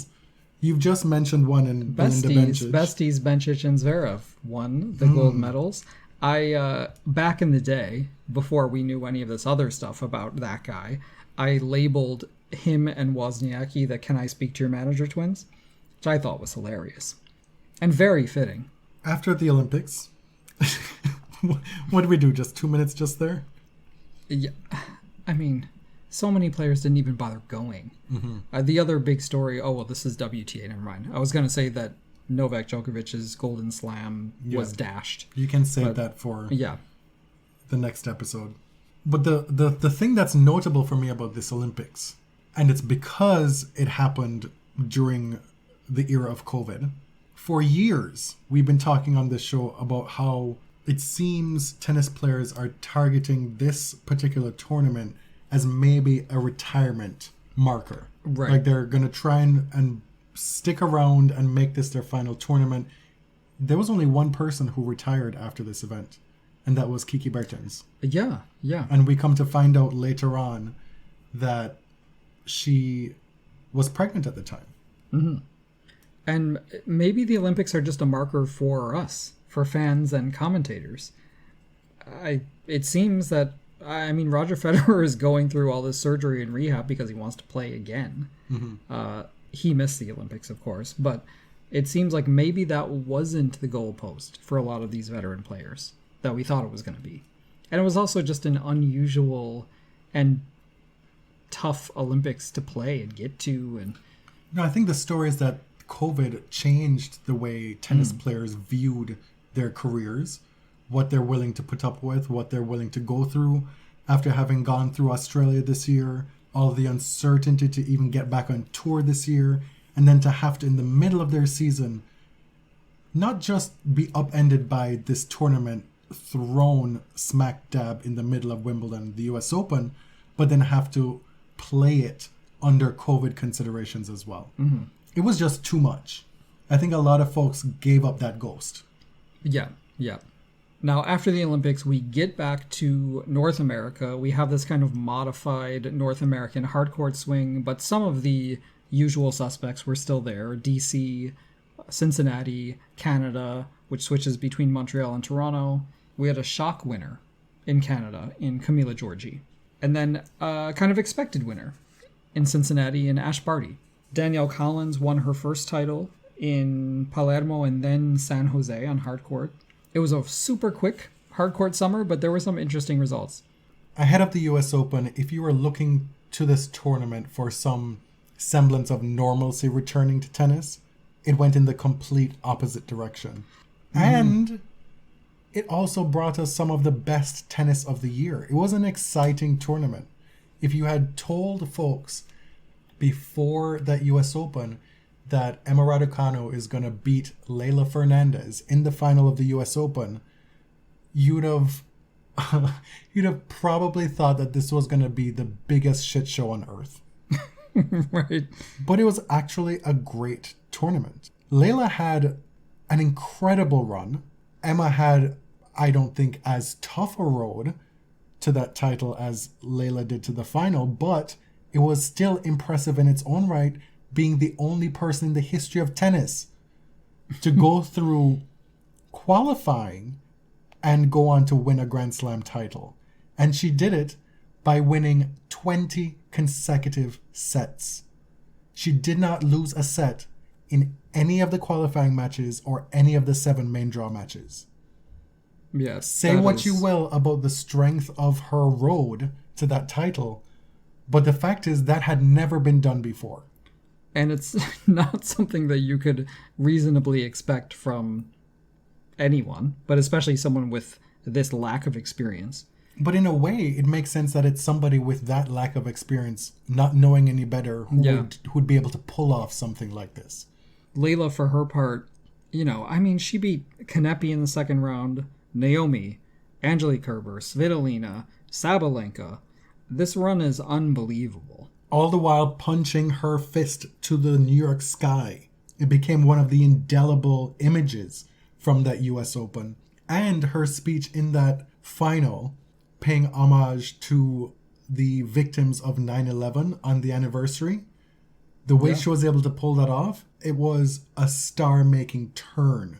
You've just mentioned one in Belinda Bencic. Besties Bencic and Zverev won the gold medals. I back in the day, before we knew any of this other stuff about that guy, I labeled him and Wozniacki the Can I Speak to Your Manager twins, which I thought was hilarious and very fitting. After the Olympics, what did we do? Just 2 minutes just there? Yeah, I mean, so many players didn't even bother going. The other big story, this is WTA, never mind. I was going to say that Novak Djokovic's Golden Slam was dashed. You can save that for the next episode. But the thing that's notable for me about this Olympics, and it's because it happened during the era of COVID, for years we've been talking on this show about how it seems tennis players are targeting this particular tournament as maybe a retirement marker. Right. Like they're going to try and stick around and make this their final tournament. there was only one person who retired after this event, and that was Kiki Bertens. Yeah. And we come to find out later on that she was pregnant at the time. Mm-hmm. And maybe the Olympics are just a marker for us, for fans and commentators. It seems that, Roger Federer is going through all this surgery and rehab because he wants to play again. Mm-hmm. He missed the Olympics, of course, but it seems like maybe that wasn't the goalpost for a lot of these veteran players that we thought it was going to be. And it was also just an unusual and tough Olympics to play and get to. And no, I think the story is that COVID changed the way tennis players viewed their careers, what they're willing to put up with, what they're willing to go through after having gone through Australia this year, all the uncertainty to even get back on tour this year, and then to have to, in the middle of their season, not just be upended by this tournament thrown smack dab in the middle of Wimbledon, the US Open, but then have to play it under COVID considerations as well. Mm-hmm. It was just too much. I think a lot of folks gave up that ghost. Yeah. Now, after the Olympics, we get back to North America. We have this kind of modified North American hardcourt swing, but some of the usual suspects were still there. DC, Cincinnati, Canada, which switches between Montreal and Toronto. We had a shock winner in Canada in Camila Giorgi. And then a kind of expected winner in Cincinnati in Ash Barty. Danielle Collins won her first title in Palermo and then San Jose on hardcourt. It was a super quick hardcourt summer, but there were some interesting results. Ahead of the US Open, if you were looking to this tournament for some semblance of normalcy returning to tennis, it went in the complete opposite direction. And it also brought us some of the best tennis of the year. It was an exciting tournament. If you had told folks before that US Open that Emma Raducanu is going to beat Leylah Fernandez in the final of the US Open, you'd have probably thought that this was going to be the biggest shit show on earth. Right. But it was actually a great tournament. Leylah had an incredible run. Emma had, I don't think, as tough a road to that title as Leylah did to the final, but it was still impressive in its own right, being the only person in the history of tennis to go through qualifying and go on to win a Grand Slam title. And she did it by winning 20 consecutive sets. She did not lose a set in any of the qualifying matches or any of the 7 main draw matches. Yes. Say what you will about the strength of her road to that title, but the fact is that had never been done before. And it's not something that you could reasonably expect from anyone, but especially someone with this lack of experience. But in a way, it makes sense that it's somebody with that lack of experience, not knowing any better, who'd be able to pull off something like this. Leylah, for her part, she beat Kanepi in the second round, Naomi, Angelique Kerber, Svitolina, Sabalenka. This run is unbelievable. All the while punching her fist to the New York sky. It became one of the indelible images from that US Open. And her speech in that final, paying homage to the victims of 9/11 on the anniversary. The way she was able to pull that off, it was a star-making turn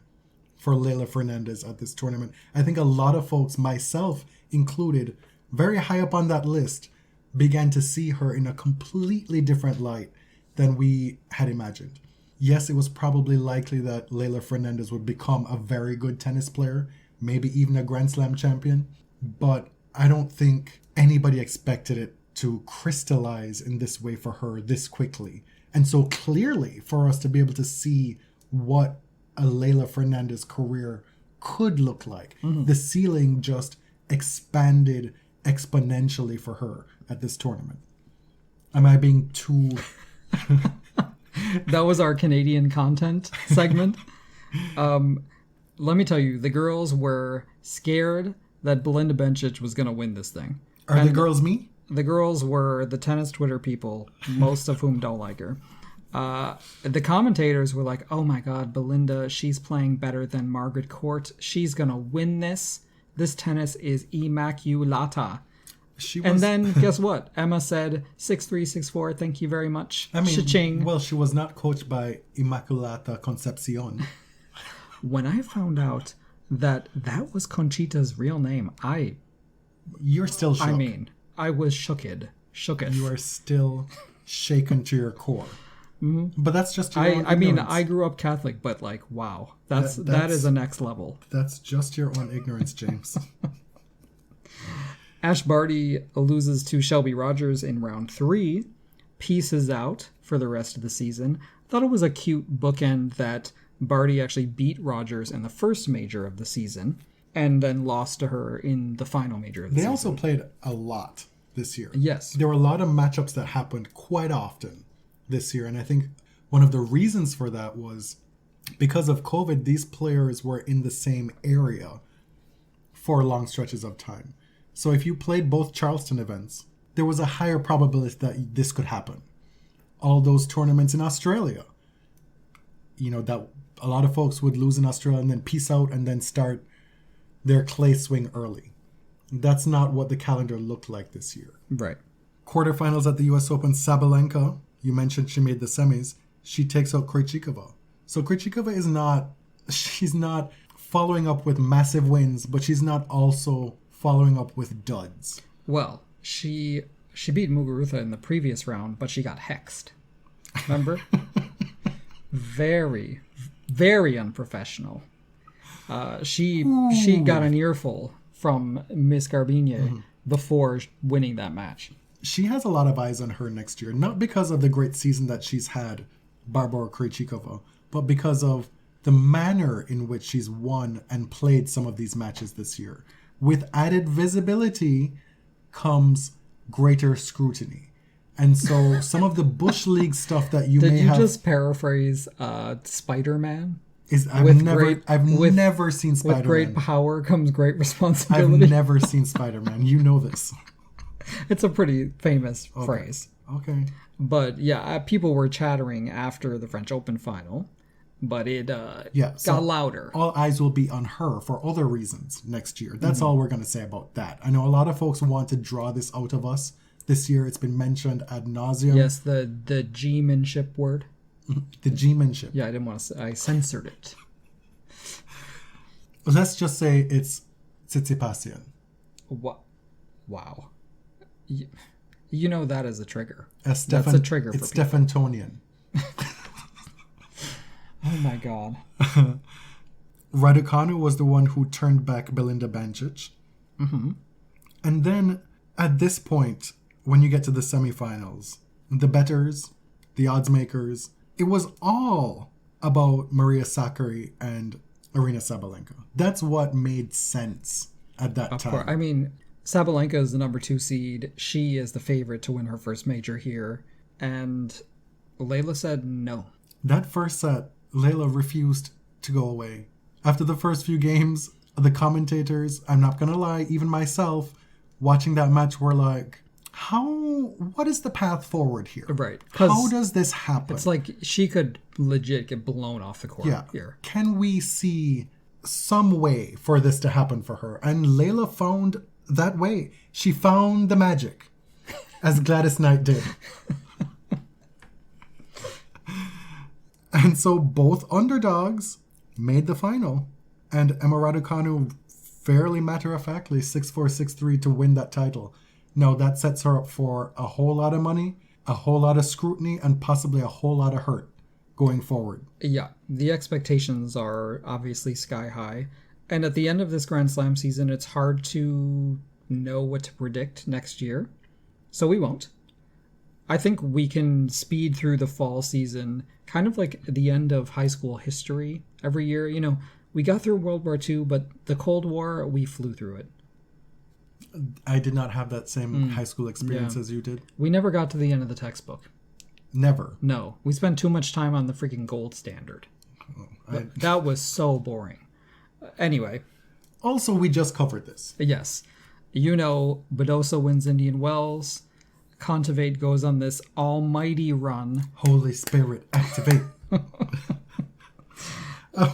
for Leylah Fernandez at this tournament. I think a lot of folks, myself included, very high up on that list, began to see her in a completely different light than we had imagined. Yes, it was probably likely that Leylah Fernandez would become a very good tennis player, maybe even a Grand Slam champion, but I don't think anybody expected it to crystallize in this way for her this quickly. And so clearly for us to be able to see what a Leylah Fernandez career could look like. Mm-hmm. The ceiling just expanded exponentially for her at this tournament. Am I being too... That was our Canadian content segment. Let me tell you, the girls were scared that Belinda Bencic was going to win this thing. Are the girls me? The girls were the tennis Twitter people, most of whom don't like her. The commentators were like, oh my god, Belinda, she's playing better than Margaret Court. She's going to win this. This tennis is immaculata. And then, guess what? Emma said, 6-3, 6-4, thank you very much. I mean, Cha-ching. well, she was not coached by Immaculata Concepcion. When I found out that was Conchita's real name, You're still shook. I mean, I was shooked. You are still shaken to your core. Mm-hmm. But that's just your own I mean, ignorance. I grew up Catholic, but like, wow. That is a next level. That's just your own ignorance, James. Ash Barty loses to Shelby Rogers in round 3, pieces out for the rest of the season. Thought it was a cute bookend that Barty actually beat Rogers in the first major of the season and then lost to her in the final major of the season. They also played a lot this year. Yes. There were a lot of matchups that happened quite often this year, and I think one of the reasons for that was because of COVID, these players were in the same area for long stretches of time. So if you played both Charleston events, there was a higher probability that this could happen. All those tournaments in Australia, that a lot of folks would lose in Australia and then peace out and then start their clay swing early. That's not what the calendar looked like this year. Right. Quarterfinals at the US Open, Sabalenka, you mentioned she made the semis. She takes out Krejcikova. So Krejcikova she's not following up with massive wins, but she's not also following up with duds. Well, she beat Muguruza in the previous round, but she got hexed. Remember? Very, very unprofessional. She got an earful from Miss Garbinier before winning that match. She has a lot of eyes on her next year, not because of the great season that she's had, Barbora Krejcikova, but because of the manner in which she's won and played some of these matches this year. With added visibility comes greater scrutiny. And so some of the Bush League stuff that you Did may you have... just paraphrase Spider-Man? I've never seen Spider-Man. With great power comes great responsibility. I've never seen Spider-Man. You know this. It's a pretty famous phrase. Okay. But yeah, people were chattering after the French Open final, but it got louder. All eyes will be on her for other reasons next year. That's all we're going to say about that. I know a lot of folks want to draw this out of us. This year it's been mentioned ad nauseum. Yes, the G-manship word. The G-manship. Yeah, I didn't want to say. I censored it. Let's just say it's Tsitsipassian. What? Wow. You know that is a trigger. That's a trigger for It's people. Stefantonian. Oh my god. Raducanu was the one who turned back Belinda Bencic. Mm-hmm. And then at this point, when you get to the semifinals, the bettors, the odds makers, it was all about Maria Sakkari and Aryna Sabalenka. That's what made sense at that time. Of course. I mean, Sabalenka is the number 2 seed. She is the favorite to win her first major here. And Layla said no. That first set, Layla refused to go away. After the first few games, the commentators, I'm not going to lie, even myself, watching that match were like, what is the path forward here? Right. How does this happen? It's like she could legit get blown off the court here. Can we see some way for this to happen for her? And Layla found that way. She found the magic, as Gladys Knight did. And so both underdogs made the final. And Emma Raducanu fairly matter-of-factly 6-4, 6-3 to win that title. Now that sets her up for a whole lot of money, a whole lot of scrutiny, and possibly a whole lot of hurt going forward. Yeah, the expectations are obviously sky high. And at the end of this Grand Slam season, it's hard to know what to predict next year. So we won't. I think we can speed through the fall season, kind of like the end of high school history every year. You know, we got through World War II, but the Cold War, we flew through it. I did not have that same high school experience as you did. We never got to the end of the textbook. Never. No, we spent too much time on the freaking gold standard. That was so boring. Anyway. Also, we just covered this. Yes. You know, Badosa wins Indian Wells. Kontaveit goes on this almighty run. Holy Spirit, activate.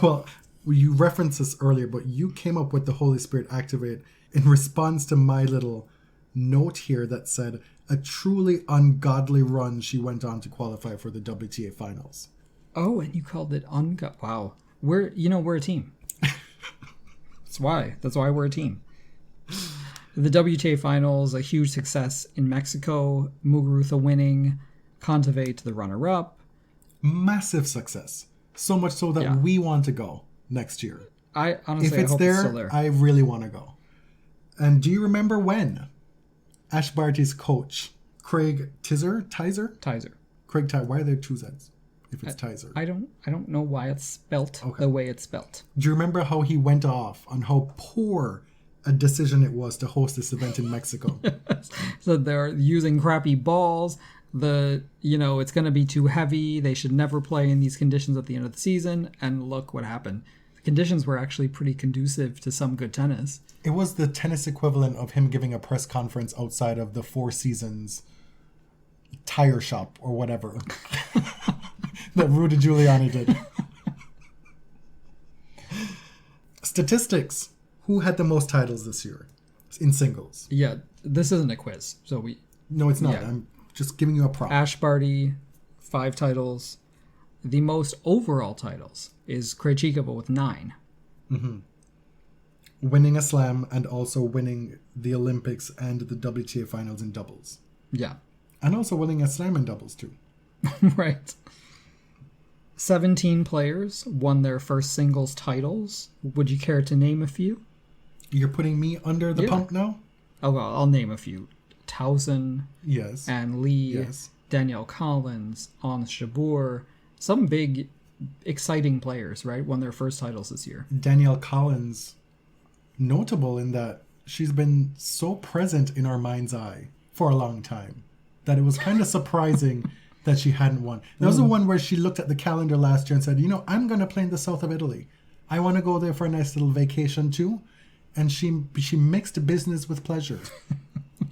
Well, you referenced this earlier, but you came up with the Holy Spirit activate in response to my little note here that said a truly ungodly run she went on to qualify for the WTA finals. Oh, and you called it wow. We're a team. That's why we're a team. The WTA finals, a huge success in Mexico. Muguruza winning, Kontaveit the runner-up. Massive success. So much so that we want to go next year. I honestly if it's hope there, it's still there. I really want to go. And do you remember when Ash Barty's coach, Craig Tizer? Craig Tizer. Why are there two Z's if it's Tizer? I don't know why it's spelt the way it's spelt. Do you remember how he went off on how poor a decision it was to host this event in Mexico? So they're using crappy balls. It's going to be too heavy. They should never play in these conditions at the end of the season. And look what happened. The conditions were actually pretty conducive to some good tennis. It was the tennis equivalent of him giving a press conference outside of the Four Seasons tire shop or whatever that Rudy Giuliani did. Statistics. Who had the most titles this year in singles? Yeah, this isn't a quiz. No, it's not. Yeah. I'm just giving you a prompt. Ash Barty, 5 titles. The most overall titles is Krejcikova with 9. Mm-hmm. Winning a slam and also winning the Olympics and the WTA finals in doubles. Yeah. And also winning a slam in doubles too. Right. 17 players won their first singles titles. Would you care to name a few? You're putting me under the pump now? Oh, well, I'll name a few. Towson. Yes. Ann Lee. Yes. Danielle Collins. Ons Jabeur. Some big, exciting players, right? Won their first titles this year. Danielle Collins, notable in that she's been so present in our mind's eye for a long time that it was kind of surprising that she hadn't won. That was the one where she looked at the calendar last year and said, I'm going to play in the south of Italy. I want to go there for a nice little vacation too. And she mixed business with pleasure.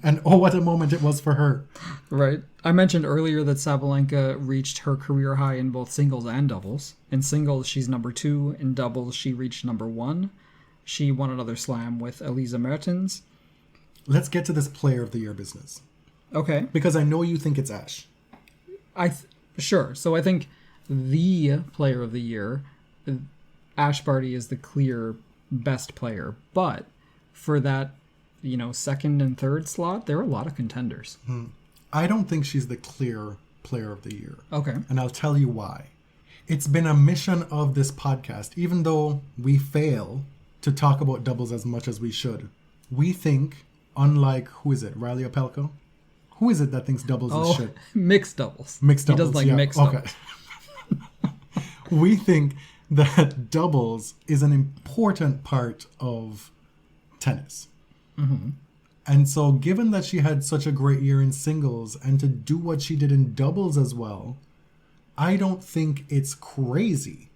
And oh, what a moment it was for her. Right. I mentioned earlier that Sabalenka reached her career high in both singles and doubles. In singles, she's number 2. In doubles, she reached number 1. She won another slam with Elisa Mertens. Let's get to this player of the year business. Okay. Because I know you think it's Ash. Sure. So I think the player of the year, Ash Barty is the clear best player. But for that, second and third slot, there are a lot of contenders. I don't think she's the clear player of the year. Okay. And I'll tell you why. It's been a mission of this podcast, even though we fail to talk about doubles as much as we should. We think, unlike, who is it, Riley Opelka? Who is it that thinks doubles is shit? Mixed doubles. Mixed doubles, He does like mixed doubles. We think that doubles is an important part of tennis. Mm-hmm. And so given that she had such a great year in singles and to do what she did in doubles as well, I don't think it's crazy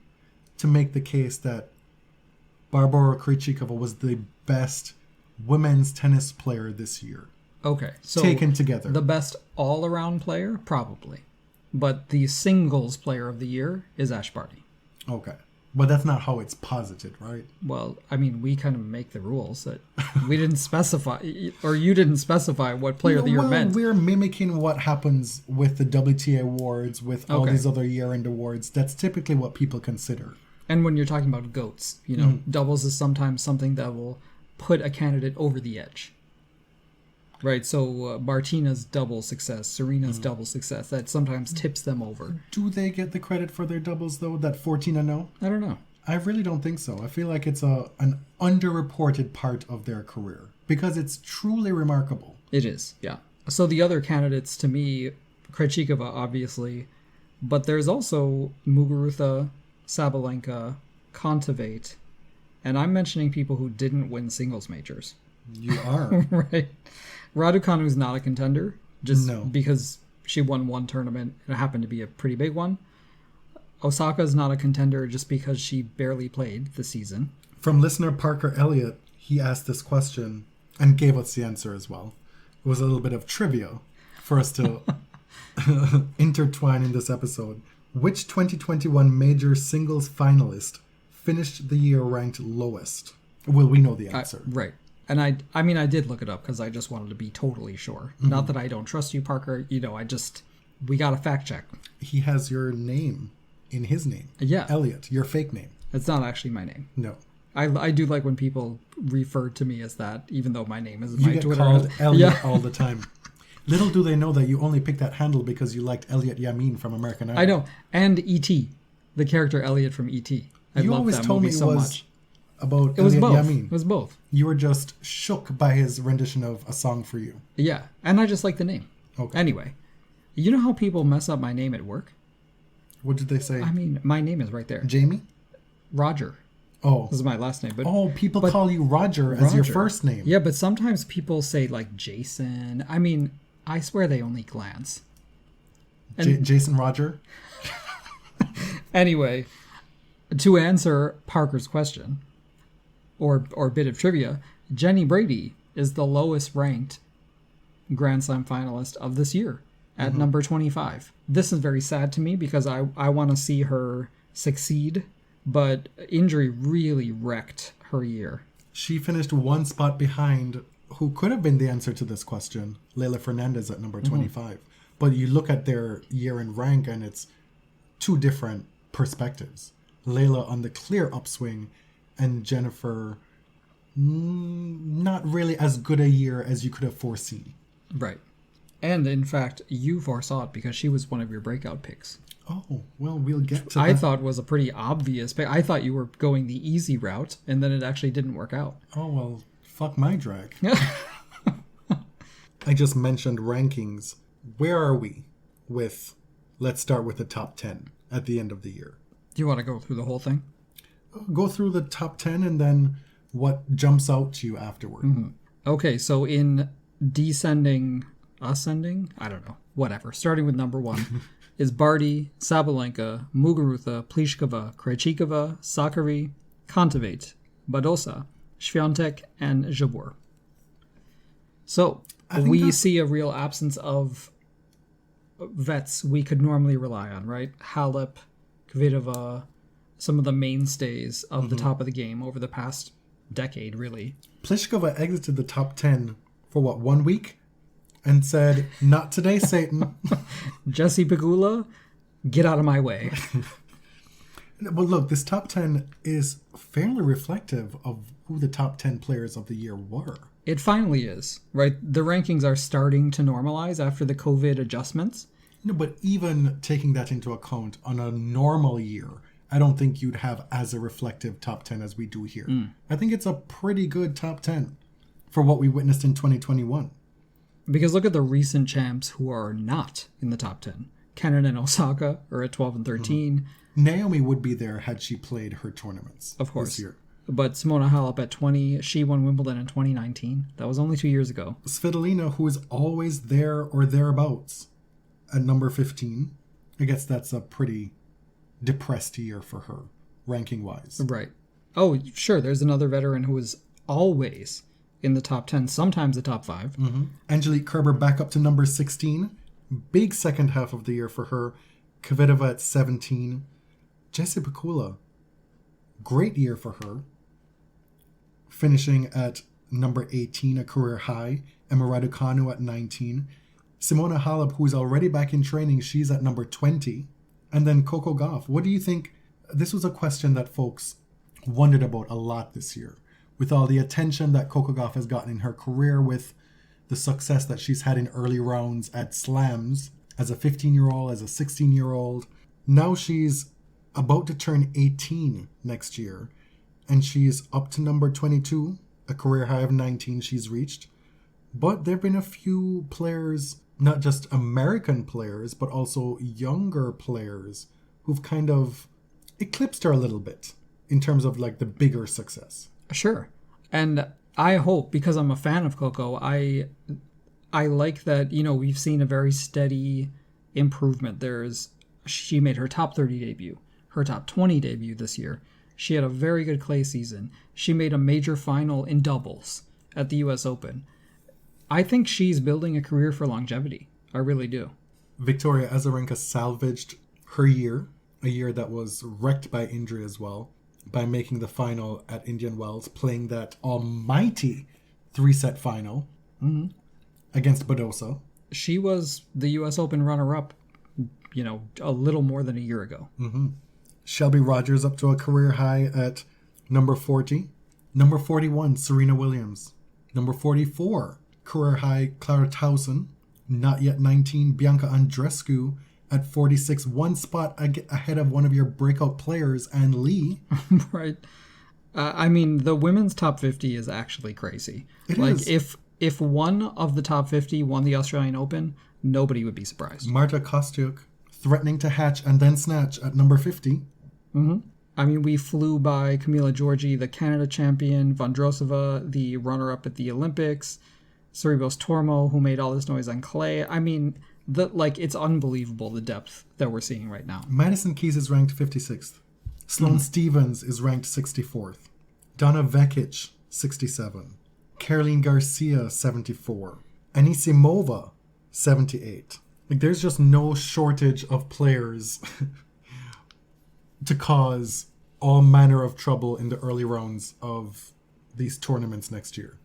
to make the case that Barbora Krejcikova was the best women's tennis player this year. Okay. So taken together. The best all-around player? Probably. But the singles player of the year is Ash Barty. Okay. But that's not how it's posited, right? Well, I mean, we kind of make the rules that we didn't specify, or you didn't specify what player of the year meant. We're mimicking what happens with the WTA awards, with all these other year-end awards. That's typically what people consider. And when you're talking about GOATs, doubles is sometimes something that will put a candidate over the edge. Right, so Martina's double success, Serena's double success, that sometimes tips them over. Do they get the credit for their doubles, though, that 14-0? I don't know. I really don't think so. I feel like it's an underreported part of their career, because it's truly remarkable. It is, yeah. So the other candidates, to me, Krejcikova, obviously, but there's also Muguruza, Sabalenka, Kontaveit, and I'm mentioning people who didn't win singles majors. You are. Right. Raducanu's not a contender, just because she won one tournament and it happened to be a pretty big one. Osaka's not a contender just because she barely played the season. From listener Parker Elliott, he asked this question and gave us the answer as well. It was a little bit of trivia for us to intertwine in this episode. Which 2021 major singles finalist finished the year ranked lowest? Well, we know the answer. Right. And I mean, I did look it up because I just wanted to be totally sure. Mm-hmm. Not that I don't trust you, Parker. We got a fact check. He has your name in his name. Yeah. Elliot, your fake name. It's not actually my name. No. I do like when people refer to me as that, even though my name isn't you my get Twitter. called Elliot all the time. Little do they know that you only picked that handle because you liked Elliot Yamin from American Idol. I know. And E.T., the character Elliot from E.T. You always told me it was about It was Elliot both. Yamin. It was both. You were just shook by his rendition of A Song for You. Yeah. And I just like the name. Okay. Anyway, you know how people mess up my name at work? What did they say? I mean, my name is right there. Jamie? Roger. Oh. This is my last name. But people call you Roger as your first name. Yeah, but sometimes people say like Jason. I mean, I swear they only glance. Jason Roger? Anyway, to answer Parker's question, or bit of trivia, Jenny Brady is the lowest ranked Grand Slam finalist of this year at number 25. This is very sad to me because I want to see her succeed, but injury really wrecked her year. She finished one spot behind who could have been the answer to this question, Leylah Fernandez at number 25. But you look at their year in rank and it's two different perspectives. Leylah on the clear upswing and Jennifer not really as good a year as you could have foreseen. Right. And in fact, you foresaw it because she was one of your breakout picks. Oh, well, we'll get to that. I thought was a pretty obvious pick. I thought you were going the easy route, and then it actually didn't work out. Oh, well, fuck my drag. I just mentioned rankings. Where are we with, let's start with the top 10 at the end of the year. Do you want to go through the whole thing? Go through the top 10 and then what jumps out to you afterward. Mm-hmm. Okay, so in ascending, I don't know, whatever. Starting with number 1 is Barty, Sabalenka, Muguruza, Pliskova, Krejcikova, Sakkari, Kontaveit, Badosa, Swiatek, and Jabeur. So we see a real absence of vets we could normally rely on, right? Halep, Kvitova, some of the mainstays of the top of the game over the past decade, really. Pliskova exited the top 10 for 1 week? And said, not today, Satan. Jesse Pegula, get out of my way. But look, this top 10 is fairly reflective of who the top 10 players of the year were. It finally is, right? The rankings are starting to normalize after the COVID adjustments. No, but even taking that into account on a normal year, I don't think you'd have as a reflective top 10 as we do here. I think it's a pretty good top 10 for what we witnessed in 2021. Because look at the recent champs who are not in the top 10. Kenin and Osaka are at 12 and 13. Naomi would be there had she played her tournaments of course. this year. But Simona Halep at 20, she won Wimbledon in 2019. That was only 2 years ago. Svitolina, who is always there or thereabouts, at number 15. I guess that's a pretty depressed year for her, ranking-wise. Right. Oh, sure, there's another veteran who is always in the top 10, sometimes the top 5. Angelique Kerber back up to number 16. Big second half of the year for her. Kvitova at 17. Jessie Pegula, great year for her. Finishing at number 18, a career high. Emma Raducanu at 19. Simona Halep, who's already back in training, she's at number 20. And then Coco Gauff. What do you think? This was a question that folks wondered about a lot this year. With all the attention that Coco Gauff has gotten in her career, with the success that she's had in early rounds at slams as a 15-year-old, as a 16-year-old. Now she's about to turn 18 next year, and she's up to number 22, a career high of 19 she's reached. But there have been a few players, not just American players, but also younger players who've kind of eclipsed her a little bit in terms of like the bigger success. Sure. And I hope, because I'm a fan of Coco, I like that, we've seen a very steady improvement. She made her top 30 debut, her top 20 debut this year. She had a very good clay season. She made a major final in doubles at the US Open. I think she's building a career for longevity. I really do. Victoria Azarenka salvaged her year, a year that was wrecked by injury as well, by making the final at Indian Wells, playing that almighty 3-set final against Badosa. She was the U.S. Open runner-up, a little more than a year ago. Shelby Rogers up to a career high at number 40. Number 41, Serena Williams. Number 44, career high, Clara Towson. Not yet 19, Bianca Andreescu at 46, one spot ahead of one of your breakout players, Ann Lee. Right. The women's top 50 is actually crazy. It is. If one of the top 50 won the Australian Open, nobody would be surprised. Marta Kostyuk threatening to hatch and then snatch at number 50. We flew by Camila Giorgi, the Canada champion, Vondrousova, the runner-up at the Olympics, Cerebos Tormo, who made all this noise on clay. It's unbelievable the depth that we're seeing right now. Madison Keys is ranked 56th. Sloane Stephens is ranked 64th. Donna Vekic, 67. Caroline Garcia, 74. Anisimova, 78. There's just no shortage of players to cause all manner of trouble in the early rounds of these tournaments next year.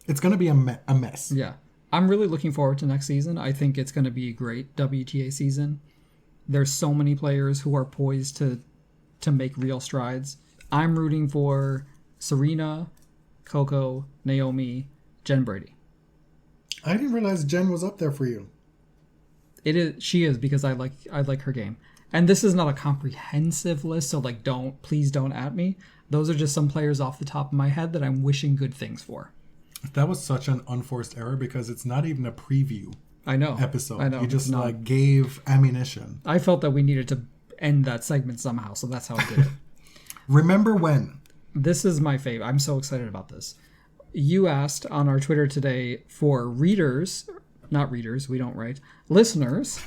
It's going to be a mess. Yeah. I'm really looking forward to next season. I think it's going to be a great WTA season. There's so many players who are poised to make real strides. I'm rooting for Serena, Coco, Naomi, Jen Brady. I didn't realize Jen was up there for you. She is, because I like her game. And this is not a comprehensive list, so please don't at me. Those are just some players off the top of my head that I'm wishing good things for. That was such an unforced error because it's not even a preview. I know. Episode. I know. You just gave ammunition. I felt that we needed to end that segment somehow, so that's how I did it. Remember when? This is my favorite. I'm so excited about this. You asked on our Twitter today for not readers, we don't write, listeners,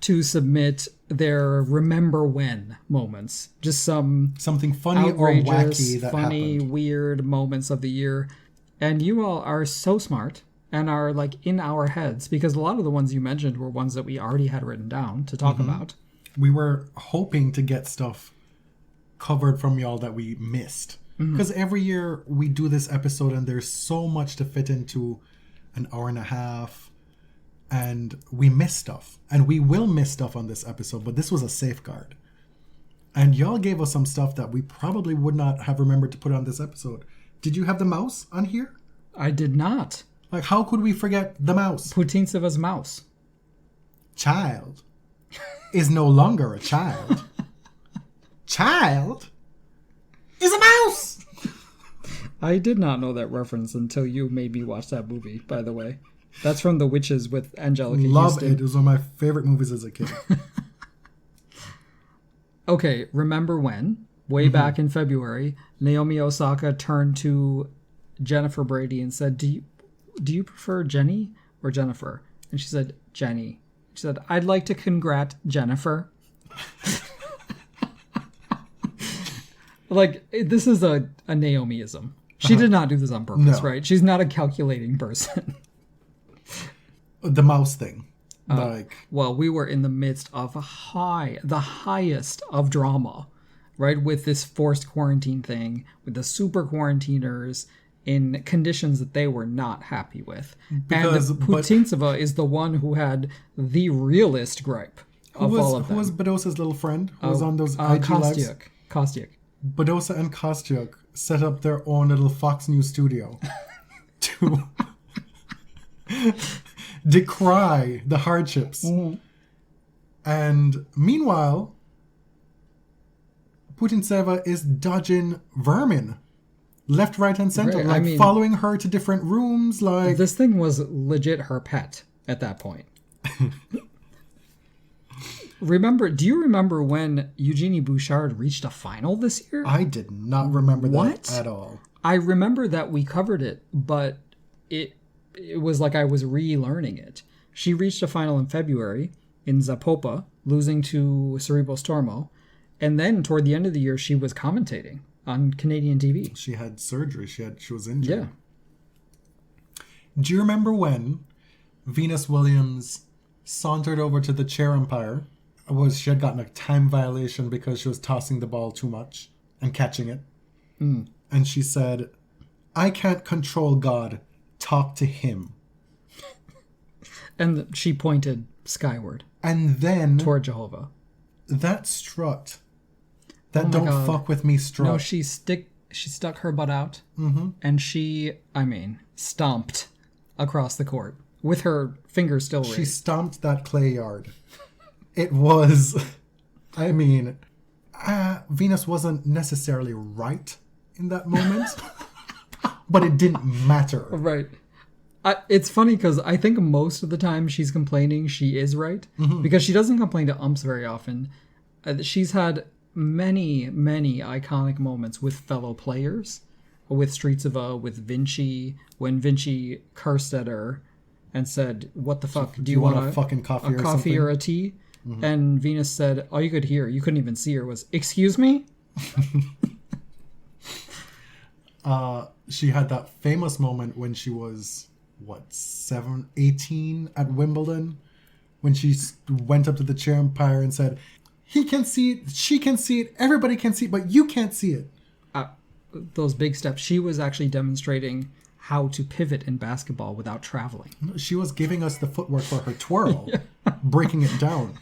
to submit their remember when moments. Just something funny or wacky that happened. Weird moments of the year. And you all are so smart and are in our heads, because a lot of the ones you mentioned were ones that we already had written down to talk about. We were hoping to get stuff covered from y'all that we missed. Because every year we do this episode and there's so much to fit into an hour and a half, and we miss stuff. And we will miss stuff on this episode, but this was a safeguard. And y'all gave us some stuff that we probably would not have remembered to put on this episode. Did you have the mouse on here? I did not. How could we forget the mouse? Putintseva's mouse. Child is no longer a child. Child is a mouse. I did not know that reference until you made me watch that movie, by the way. That's from The Witches with Angelica Love Houston. it. It was one of my favorite movies as a kid. Okay, remember when? Way back in February, Naomi Osaka turned to Jennifer Brady and said, do you prefer Jenny or Jennifer? And she said, Jenny. She said, I'd like to congrat Jennifer. This is a Naomiism. She did not do this on purpose, right? She's not a calculating person. The mouse thing. Well, we were in the midst of the highest of drama, right? With this forced quarantine thing, with the super quarantiners in conditions that they were not happy with. And Putintseva is the one who had the realest gripe of all of them. Who was Badosa's little friend? Who was on those IG lives? Kostyuk. Badosa and Kostyuk set up their own little Fox News studio to decry the hardships. And meanwhile, Putintseva is dodging vermin left, right, and center, right. Following her to different rooms. This thing was legit her pet at that point. Do you remember when Eugenie Bouchard reached a final this year? I did not remember that at all. I remember that we covered it, but it was like I was relearning it. She reached a final in February in Zapopa, losing to Cerebos Tormo. And then toward the end of the year, she was commentating on Canadian TV. She had surgery. She was injured. Yeah. Do you remember when Venus Williams sauntered over to the chair umpire. She had gotten a time violation because she was tossing the ball too much and catching it. And she said, "I can't control God. Talk to him." And she pointed skyward. And then toward Jehovah. That strut. That Oh my don't God. fuck with me strut. No, she stuck her butt out. And she, stomped across the court with her fingers still raised. She stomped that clay yard. It was, Venus wasn't necessarily right in that moment, but it didn't matter. Right. It's funny because I think most of the time she's complaining, she is right. Because she doesn't complain to umps very often. She's had many, many iconic moments with fellow players. With Streetsova, with Vinci, when Vinci cursed at her and said, "What the fuck? Do you want a fucking coffee or something? or a tea?" And Venus said, all you could hear, you couldn't even see her, was, "Excuse me?" She had that famous moment when she was, 18 at Wimbledon, when she went up to the chair umpire and said, "He can see it, she can see it, everybody can see it, but you can't see it." Those big steps. She was actually demonstrating how to pivot in basketball without traveling. She was giving us the footwork for her twirl, breaking it down.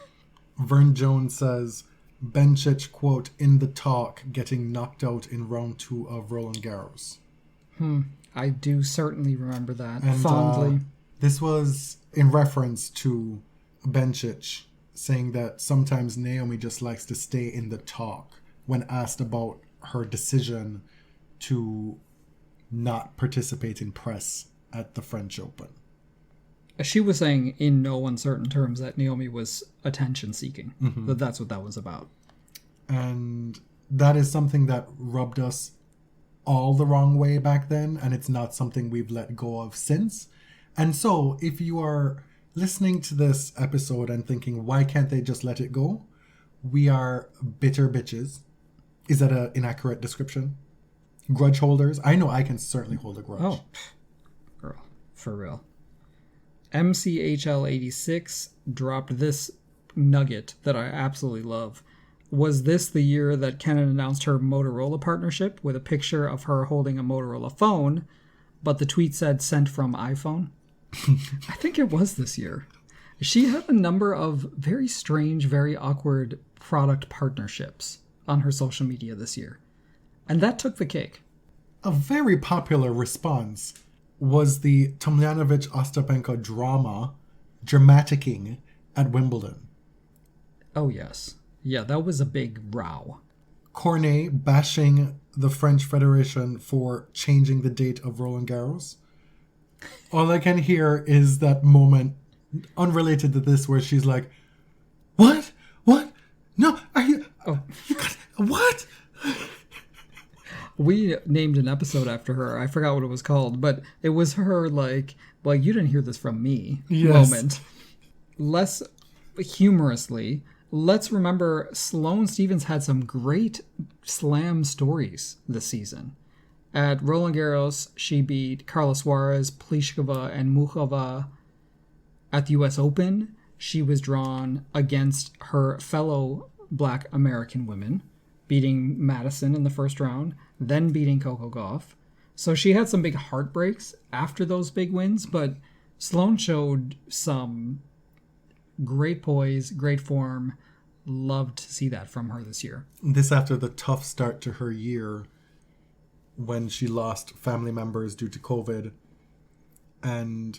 Vern Jones says, Bencic, quote, "in the talk, getting knocked out in round 2 of Roland Garros." I do certainly remember that And fondly. this was in reference to Bencic saying that sometimes Naomi just likes to stay in the talk when asked about her decision to not participate in press at the French Open. She was saying in no uncertain terms that Naomi was attention seeking. That's what that was about. And that is something that rubbed us all the wrong way back then, and it's not something we've let go of since. And so if you are listening to this episode and thinking, why can't they just let it go? We are bitter bitches. Is that an inaccurate description? Grudge holders? I know I can certainly hold a grudge. Oh, girl, for real. MCHL86 dropped this nugget that I absolutely love. Was this the year that Kenin announced her Motorola partnership with a picture of her holding a Motorola phone, but the tweet said sent from iPhone? I think it was this year. She had a number of very strange, very awkward product partnerships on her social media this year. And that took the cake. A very popular response was the Tomljanovic-Ostapenko drama, dramaticking at Wimbledon. Oh, yes. Yeah, that was a big row. Cornet bashing the French Federation for changing the date of Roland Garros. All I can hear is that moment, unrelated to this, where she's like, "What? What? No, are you... Oh. You got... What?" We named an episode after her. I forgot what it was called, but it was her like, "Well, you didn't hear this from me" moment. Less humorously, let's remember Sloane Stephens had some great slam stories this season. At Roland Garros, she beat Carla Suarez, Pliskova, and Muchova. At the U.S. Open, she was drawn against her fellow Black American women, beating Madison in the first round, then beating Coco Gauff. So she had some big heartbreaks after those big wins, but Sloane showed some great poise, great form. Loved to see that from her this year. This after the tough start to her year when she lost family members due to COVID and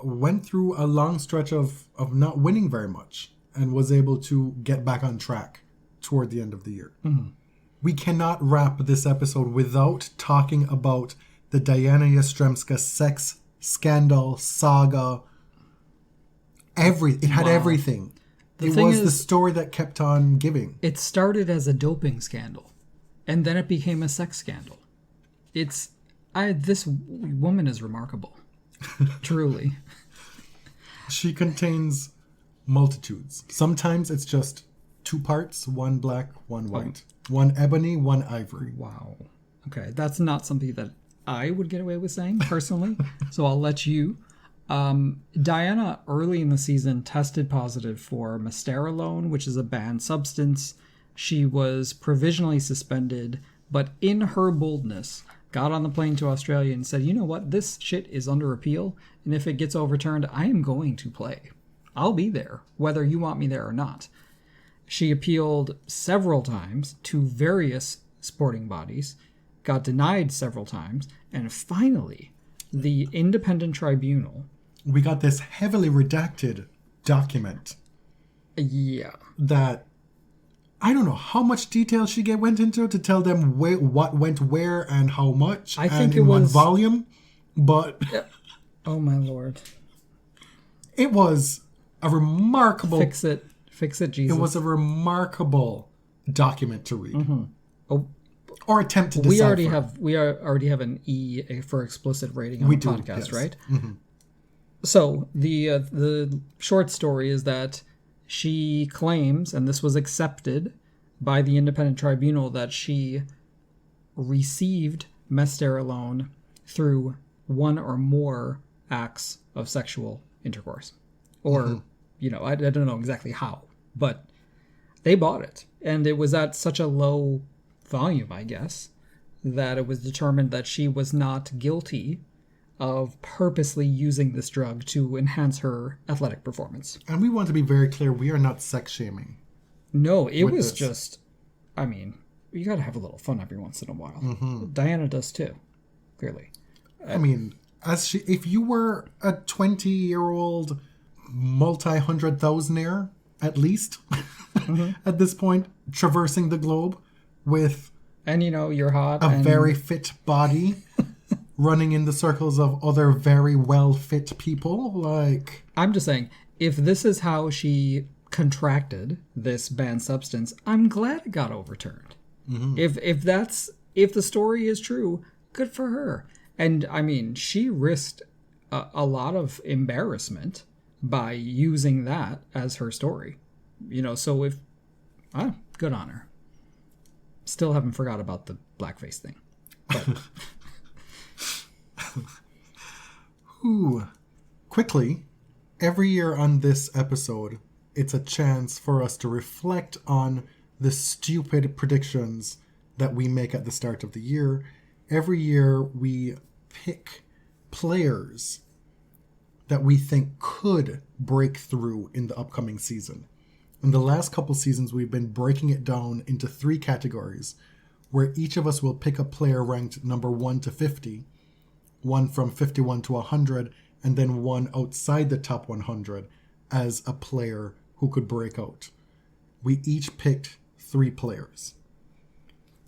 went through a long stretch of not winning very much and was able to get back on track toward the end of the year. We cannot wrap this episode without talking about the Diana Yastremska sex scandal saga. It had everything. It was the story that kept on giving. It started as a doping scandal, and then it became a sex scandal. This woman is remarkable. Truly. She contains multitudes. Sometimes it's just 2 parts, 1 black, 1 white. 1 ebony, 1 ivory. Wow. Okay, that's not something that I would get away with saying personally, so I'll let you Diana, early in the season, tested positive for mysterolone, which is a banned substance. She was provisionally suspended, but in her boldness, got on the plane to Australia and said, you know what, this shit is under appeal, and if it gets overturned, I am going to play. I'll be there, whether you want me there or not. She appealed several times to various sporting bodies, got denied several times, and finally, the independent tribunal... We got this heavily redacted document. Yeah. That... I don't know how much detail she went into to tell them what went where and how much. I think and it in was... what volume. But... Oh, my Lord. It was a remarkable... Fix it, Jesus. It was a remarkable document to read. Mm-hmm. Oh, or attempt to decipher. We already have an E for explicit rating on the podcast, yes. right? Mm-hmm. So the short story is that she claims, and this was accepted by the independent tribunal, that she received mysterolone through one or more acts of sexual intercourse. Or, I don't know exactly how, but they bought it. And it was at such a low volume, I guess, that it was determined that she was not guilty of purposely using this drug to enhance her athletic performance. And we want to be very clear, we are not sex shaming. No, it was just, you gotta have a little fun every once in a while. Mm-hmm. Diana does too, clearly. If you were a 20-year-old multi-hundred-thousandaire, at least, at this point, traversing the globe with... And, you're hot. A very fit body, running in the circles of other very well-fit people, I'm just saying, if this is how she contracted this banned substance, I'm glad it got overturned. Mm-hmm. If the story is true, good for her. And, she risked a lot of embarrassment by using that as her story. So good on her. Still haven't forgot about the blackface thing. But. Quickly, every year on this episode, it's a chance for us to reflect on the stupid predictions that we make at the start of the year. Every year, we pick players that we think could break through in the upcoming season. In the last couple seasons, we've been breaking it down into 3 categories, where each of us will pick a player ranked number 1 to 50, one from 51 to 100, and then one outside the top 100 as a player who could break out. We each picked 3 players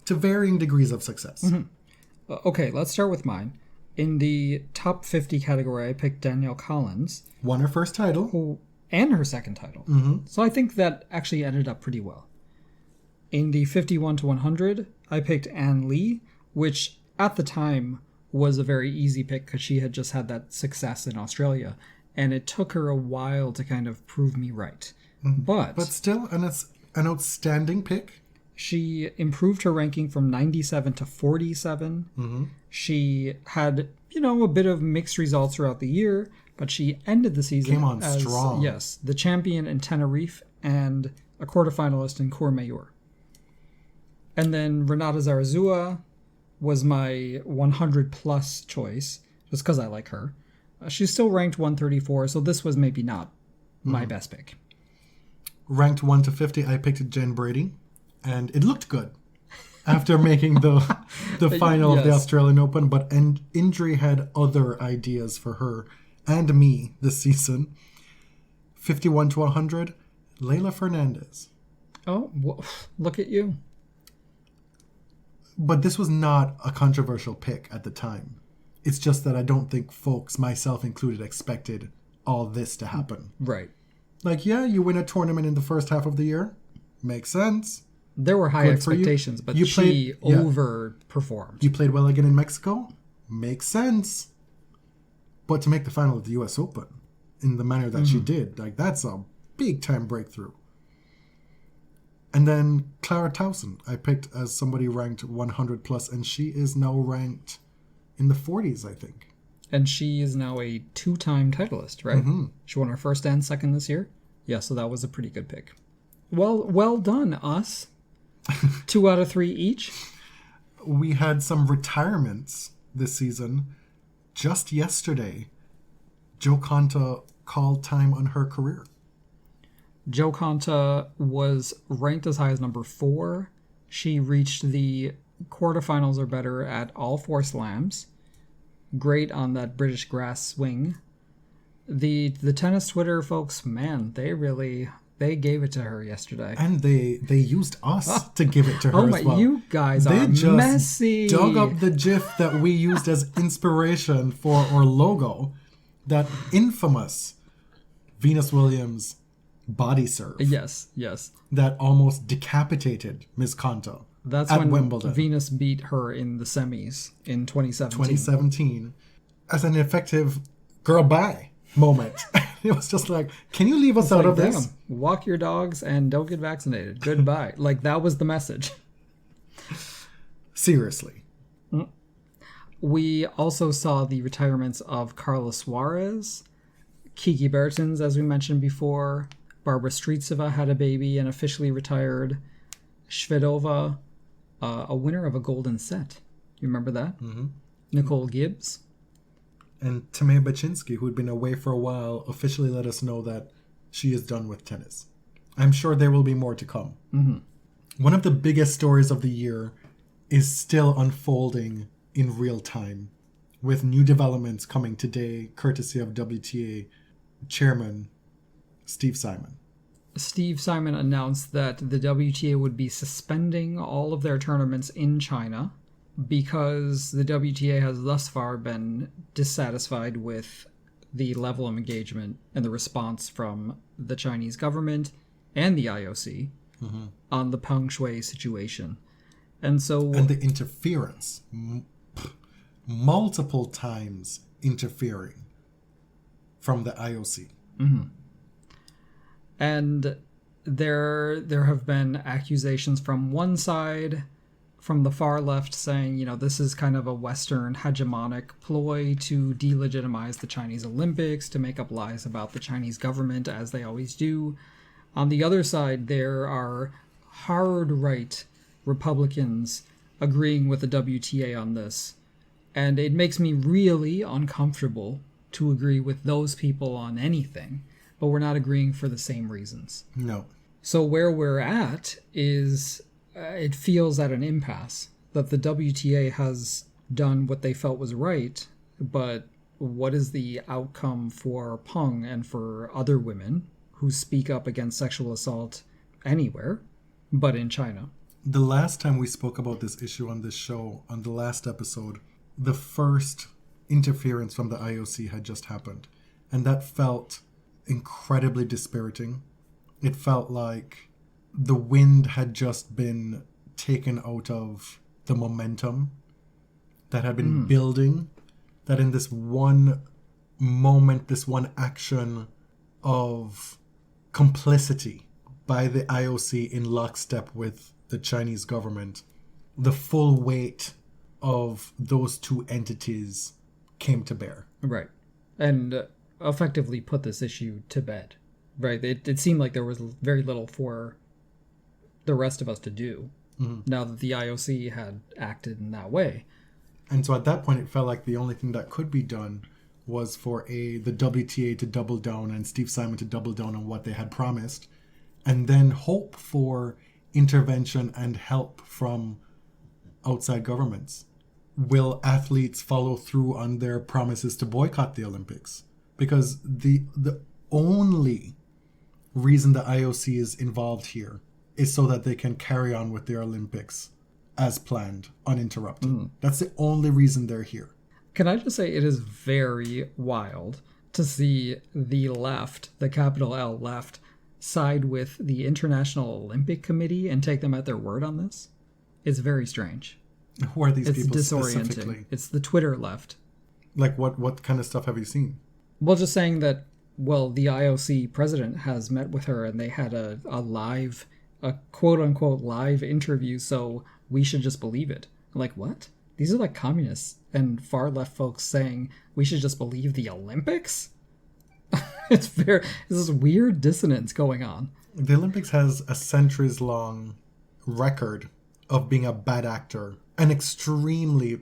to varying degrees of success. Mm-hmm. Okay, let's start with mine. In the top 50 category, I picked Danielle Collins. Won her first title. And her second title. Mm-hmm. So I think that actually ended up pretty well. In the 51 to 100, I picked Ann Lee, which at the time was a very easy pick because she had just had that success in Australia. And it took her a while to kind of prove me right. Mm-hmm. But still an outstanding pick. She improved her ranking from 97 to 47. Mm-hmm. She had, a bit of mixed results throughout the year, but she ended the season Came on as, strong. Yes, the champion in Tenerife and a quarterfinalist in Courmayeur. And then Renata Zarazua was my 100-plus choice, just because I like her. She's still ranked 134, so this was maybe not my best pick. Ranked 1 to 50, I picked Jen Brady, and it looked good after making the final of the Australian Open, but injury had other ideas for her and me this season. 51 to 100, Leylah Fernandez. Oh, well, look at you. But this was not a controversial pick at the time. It's just that I don't think folks, myself included, expected all this to happen. Right. You win a tournament in the first half of the year. Makes sense. There were high expectations, but she overperformed. You played well again in Mexico. Makes sense. But to make the final of the U.S. Open in the manner that she did, that's a big-time breakthrough. And then Clara Towson, I picked as somebody ranked 100+, and she is now ranked in the 40s, I think. And she is now a 2-time titleist, right? Mm-hmm. She won her first and second this year. Yeah, so that was a pretty good pick. Well done, us. 2 out of 3 each. We had some retirements this season. Just yesterday, Jo Konta called time on her career. Jo Konta was ranked as high as number 4. She reached the quarterfinals or better at all 4 slams. Great on that British grass swing. The tennis Twitter folks, man, they gave it to her yesterday. And they used us to give it to her as well. You guys are messy. Dug up the GIF that we used as inspiration for our logo. That infamous Venus Williams body serve. Yes. That almost decapitated Ms. Konta. That's at when Wimbledon. Venus beat her in the semis in 2017. 2017. As an effective girl bye moment. It was just like, can you leave us out of this? Walk your dogs and don't get vaccinated. Goodbye. Like, that was the message. Seriously. We also saw the retirements of Carla Suarez, Kiki Bertens, as we mentioned before. Barbora Krejcikova had a baby and officially retired. Shvedova, a winner of a golden set. You remember that? Mm-hmm. Nicole Gibbs. And Tamea Baczynski, who had been away for a while, officially let us know that she is done with tennis. I'm sure there will be more to come. Mm-hmm. One of the biggest stories of the year is still unfolding in real time, with new developments coming today, courtesy of WTA chairman Steve Simon. Steve Simon announced that the WTA would be suspending all of their tournaments in China because the WTA has thus far been dissatisfied with the level of engagement and the response from the Chinese government and the IOC on the Peng Shuai situation. And the interference. Multiple times interfering from the IOC. Mm-hmm. And there have been accusations from one side, from the far left, saying, this is kind of a Western hegemonic ploy to delegitimize the Chinese Olympics, to make up lies about the Chinese government, as they always do. On the other side, there are hard right Republicans agreeing with the WTA on this. And it makes me really uncomfortable to agree with those people on anything, but we're not agreeing for the same reasons. No. So where we're at is it feels at an impasse, that the WTA has done what they felt was right, but what is the outcome for Peng and for other women who speak up against sexual assault anywhere but in China? The last time we spoke about this issue on this show, on the last episode, the first interference from the IOC had just happened. And that felt incredibly dispiriting. It felt like the wind had just been taken out of the momentum that had been building, that in this one moment, this one action of complicity by the IOC in lockstep with the Chinese government, the full weight of those two entities came to bear. Right. And effectively put this issue to bed. Right. It seemed like there was very little for the rest of us to do now that the IOC had acted in that way. And so at that point, it felt like the only thing that could be done was for the WTA to double down and Steve Simon to double down on what they had promised, and then hope for intervention and help from outside governments. Will athletes follow through on their promises to boycott the Olympics? Because the only reason the IOC is involved here is so that they can carry on with their Olympics as planned, uninterrupted. That's the only reason they're here. Can I just say it is very wild to see the left, the capital L left, side with the International Olympic Committee and take them at their word on this? It's very strange. Who are these It's people disorienting. specifically? It's the Twitter left. Like what kind of stuff have you seen? Well, just saying that, the IOC president has met with her and they had a quote-unquote live interview, so we should just believe it. I'm like, what? These are like communists and far left folks saying we should just believe the Olympics. There's this weird dissonance going on. The Olympics has a centuries-long record of being a bad actor, an extremely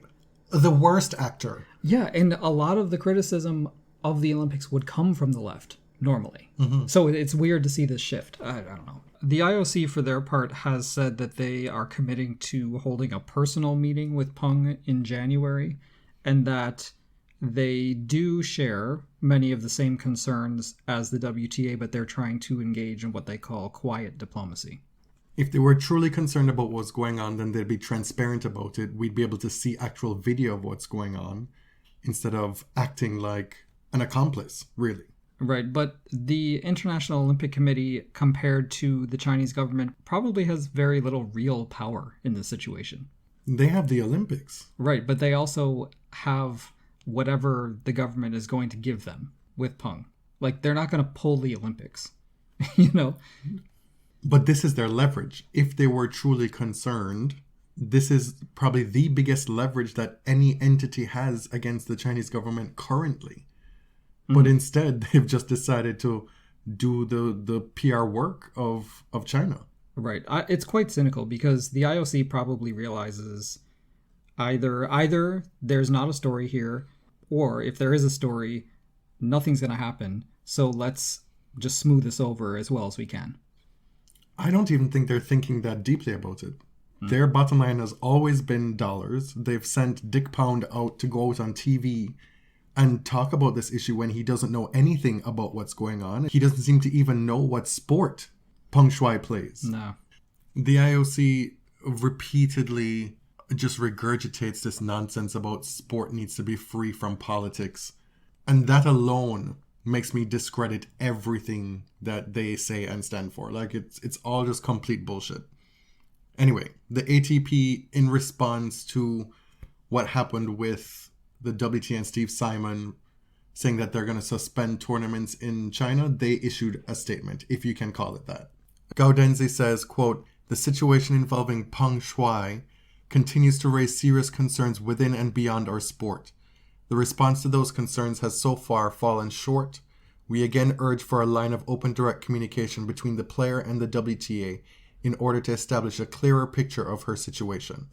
the worst actor. Yeah, and a lot of the criticism of the Olympics would come from the left normally. So it's weird to see this shift. I don't know. The IOC, for their part, has said that they are committing to holding a personal meeting with Peng in January, and that they do share many of the same concerns as the WTA, but they're trying to engage in what they call quiet diplomacy. If they were truly concerned about what's going on, then they'd be transparent about it. We'd be able to see actual video of what's going on instead of acting like an accomplice, really. Right, but the International Olympic Committee, compared to the Chinese government, probably has very little real power in this situation. They have the Olympics. Right, but they also have whatever the government is going to give them with Peng. Like, they're not going to pull the Olympics, you know? But this is their leverage. If they were truly concerned, this is probably the biggest leverage that any entity has against the Chinese government currently. But instead, they've just decided to do the PR work of China. Right. It's quite cynical because the IOC probably realizes either there's not a story here, or if there is a story, nothing's going to happen. So let's just smooth this over as well as we can. I don't even think they're thinking that deeply about it. Their bottom line has always been dollars. They've sent Dick Pound out to go out on TV and talk about this issue when he doesn't know anything about what's going on. He doesn't seem to even know what sport Peng Shuai plays. No. The IOC repeatedly just regurgitates this nonsense about sport needs to be free from politics. And that alone makes me discredit everything that they say and stand for. Like, it's all just complete bullshit. Anyway, the ATP, in response to what happened with the WTA and Steve Simon saying that they're going to suspend tournaments in China, they issued a statement, if you can call it that. Gaudenzi says, quote, "The situation involving Peng Shuai continues to raise serious concerns within and beyond our sport. The response to those concerns has so far fallen short. We again urge for a line of open direct communication between the player and the WTA in order to establish a clearer picture of her situation.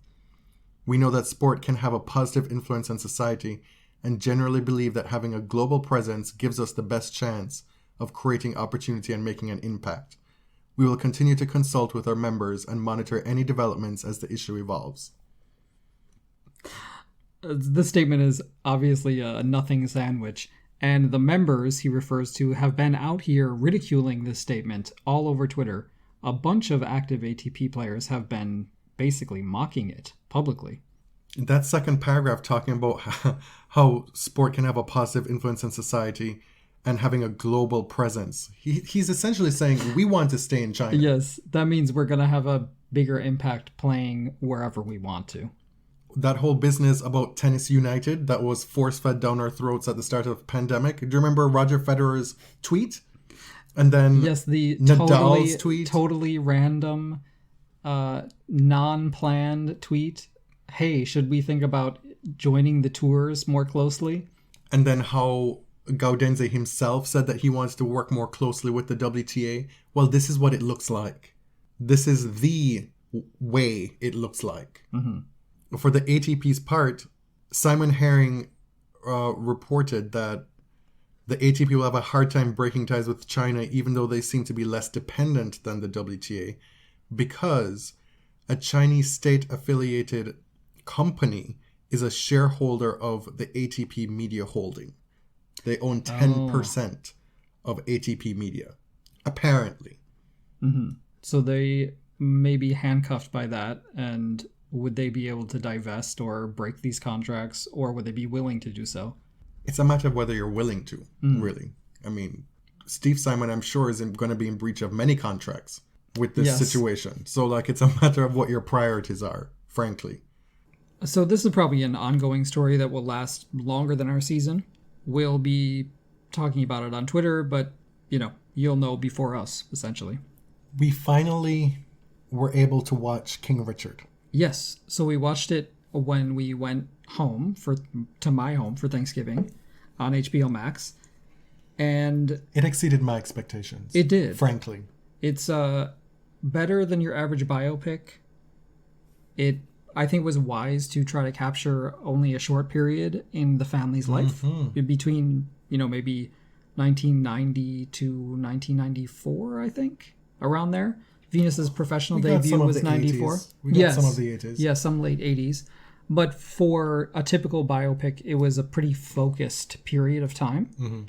We know that sport can have a positive influence on society and generally believe that having a global presence gives us the best chance of creating opportunity and making an impact. We will continue to consult with our members and monitor any developments as the issue evolves." This statement is obviously a nothing sandwich, and the members he refers to have been out here ridiculing this statement all over Twitter. A bunch of active ATP players have been basically mocking it publicly. That second paragraph talking about how sport can have a positive influence on society and having a global presence. He's essentially saying we want to stay in China. Yes, that means we're going to have a bigger impact playing wherever we want to. That whole business about Tennis United that was force-fed down our throats at the start of the pandemic. Do you remember Roger Federer's tweet? And then yes, the Nadal's tweet? Totally random, non-planned tweet. Hey, should we think about joining the tours more closely? And then how Gaudenzi himself said that he wants to work more closely with the WTA. Well, this is what it looks like. This is the way it looks like. Mm-hmm. For the ATP's part, Simon Herring reported that the ATP will have a hard time breaking ties with China, even though they seem to be less dependent than the WTA, because a Chinese state-affiliated company is a shareholder of the ATP media holding. They own 10% of ATP media, apparently. Mm-hmm. So they may be handcuffed by that, and would they be able to divest or break these contracts, or would they be willing to do so? It's a matter of whether you're willing to, really. I mean, Steve Simon, I'm sure, is going to be in breach of many contracts with this situation. So, like, it's a matter of what your priorities are, frankly. So this is probably an ongoing story that will last longer than our season. We'll be talking about it on Twitter, but, you'll know before us, essentially. We finally were able to watch King Richard. Yes. So we watched it when we went to my home for Thanksgiving on HBO Max. And it exceeded my expectations. It did. Frankly. It's better than your average biopic. I think was wise to try to capture only a short period in the family's life between, maybe 1990 to 1994, I think, around there. Venus's professional debut was 94. We got some of the 80s. Yeah, some late 80s. But for a typical biopic, it was a pretty focused period of time. Mm-hmm.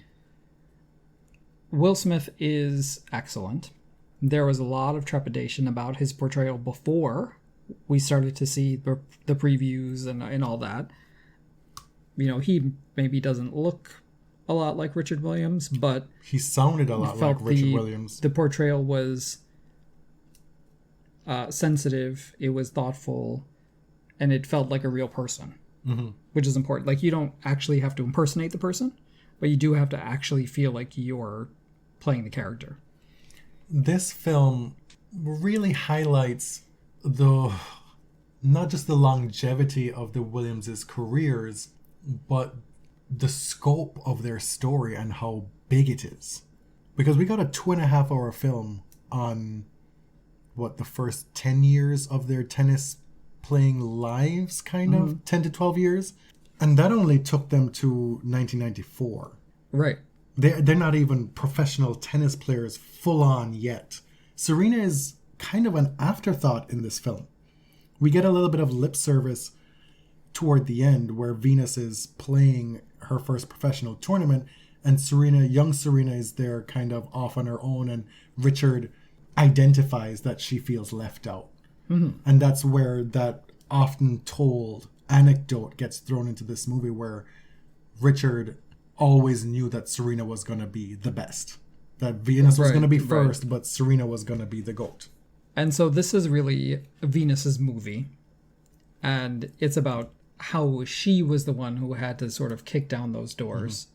Will Smith is excellent. There was a lot of trepidation about his portrayal before we started to see the previews and all that. He maybe doesn't look a lot like Richard Williams, but he sounded a lot like Richard Williams. The portrayal was sensitive, it was thoughtful, and it felt like a real person, which is important. Like, you don't actually have to impersonate the person, but you do have to actually feel like you're playing the character. This film really highlights not just the longevity of the Williams' careers, but the scope of their story and how big it is. Because we got a 2.5-hour film on the first 10 years of their tennis playing lives, kind of 10 to 12 years, and that only took them to 1994. Right. They're not even professional tennis players full on yet. Serena is kind of an afterthought in this film. We get a little bit of lip service toward the end where Venus is playing her first professional tournament and young Serena is there kind of off on her own, and Richard identifies that she feels left out. Mm-hmm. And that's where that often told anecdote gets thrown into this movie where Richard always knew that Serena was going to be the best. That Venus was going to be first, but Serena was going to be the GOAT. And so this is really Venus's movie. And it's about how she was the one who had to sort of kick down those doors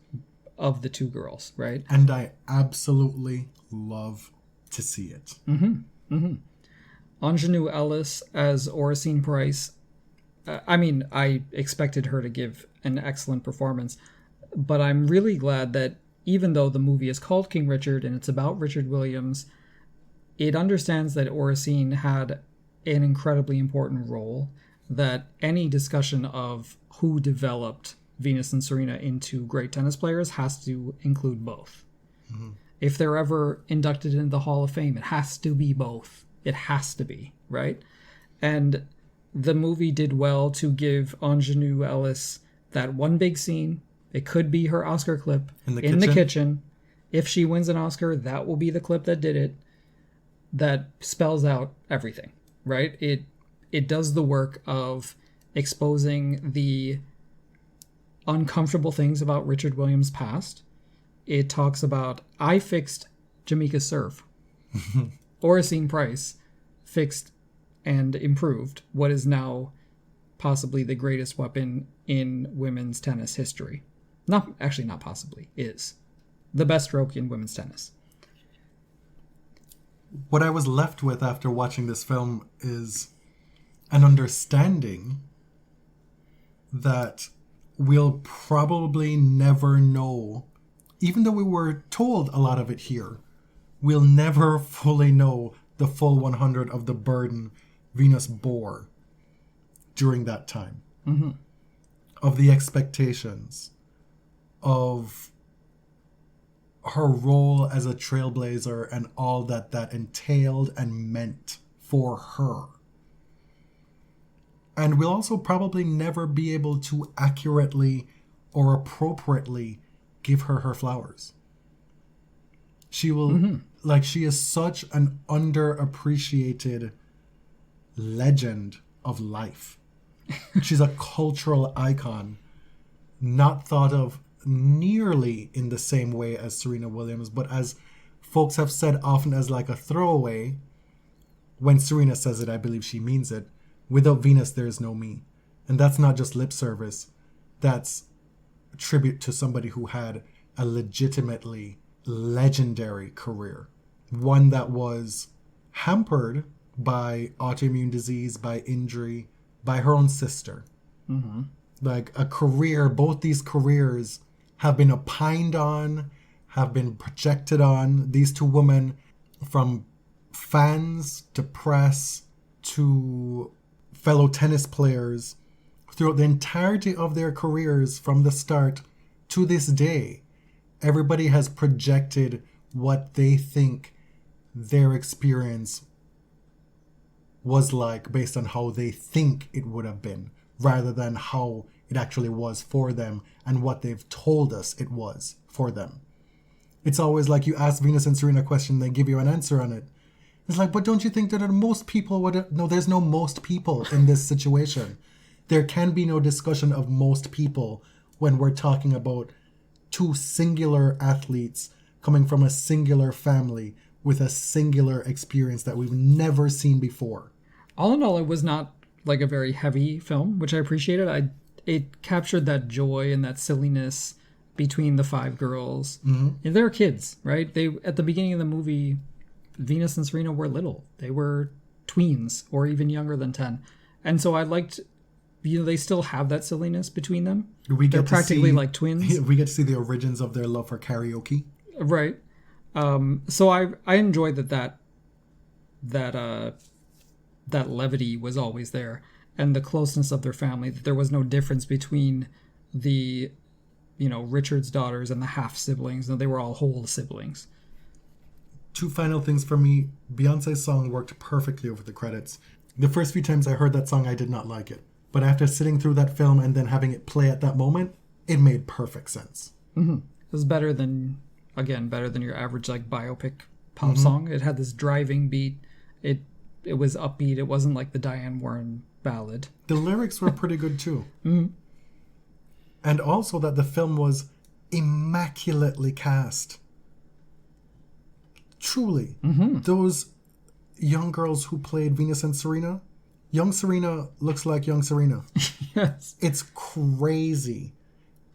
of the two girls, right? And I absolutely love to see it. Ingenue Ellis as Oracene Price. I expected her to give an excellent performance, but I'm really glad that even though the movie is called King Richard and it's about Richard Williams, it understands that Oracene had an incredibly important role, that any discussion of who developed Venus and Serena into great tennis players has to include both. Mm-hmm. If they're ever inducted into the Hall of Fame, it has to be both. It has to be, right? And the movie did well to give Ingenue Ellis that one big scene. It could be her Oscar clip in the kitchen. If she wins an Oscar, that will be the clip that did it. That spells out everything, right? It does the work of exposing the uncomfortable things about Richard Williams' past. It talks about, I fixed Jamaica's serve. Oracene Price fixed and improved what is now possibly the greatest weapon in women's tennis history. Not possibly, is the best stroke in women's tennis. What I was left with after watching this film is an understanding that we'll probably never know, even though we were told a lot of it here, we'll never fully know the full 100 of the burden Venus bore during that time. Mm-hmm. Of the expectations, of her role as a trailblazer and all that entailed and meant for her. And we'll also probably never be able to accurately or appropriately give her flowers. She will, she is such an underappreciated legend of life. She's a cultural icon, not thought of nearly in the same way as Serena Williams, but as folks have said often as like a throwaway. When Serena says it, I believe she means it. Without Venus, there is no me. And that's not just lip service. That's a tribute to somebody who had a legitimately legendary career. One that was hampered by autoimmune disease, by injury, by her own sister. Mm-hmm. like a career. Both these careers have been opined on, have been projected on. These two women, from fans to press to fellow tennis players, throughout the entirety of their careers from the start to this day, everybody has projected what they think their experience was like based on how they think it would have been, rather than how it actually was for them and what they've told us it was for them. It's always like you ask Venus and Serena a question, they give you an answer on it. It's like, but don't you think that most people would... No, there's no most people in this situation. There can be no discussion of most people when we're talking about two singular athletes coming from a singular family with a singular experience that we've never seen before. All in all, it was not like a very heavy film, which I appreciated. It captured that joy and that silliness between the five girls. Mm-hmm. And they're kids, right? They, at the beginning of the movie, Venus and Serena were little. They were tweens or even younger than 10. And so I liked, they still have that silliness between them. They're practically like twins. We get to see the origins of their love for karaoke. Right. So I enjoyed that levity was always there, and the closeness of their family, that there was no difference between the, Richard's daughters and the half siblings. No, they were all whole siblings. Two final things for me. Beyonce's song worked perfectly over the credits. The first few times I heard that song, I did not like it. But after sitting through that film and then having it play at that moment, it made perfect sense. Mm-hmm. It was better than your average like biopic pop song. It had this driving beat. It was upbeat. It wasn't like the Diane Warren ballad. The lyrics were pretty good too. Mm-hmm. And also that the film was immaculately cast. Truly. Mm-hmm. Those young girls who played Venus and Serena, young Serena looks like young Serena. Yes. It's crazy.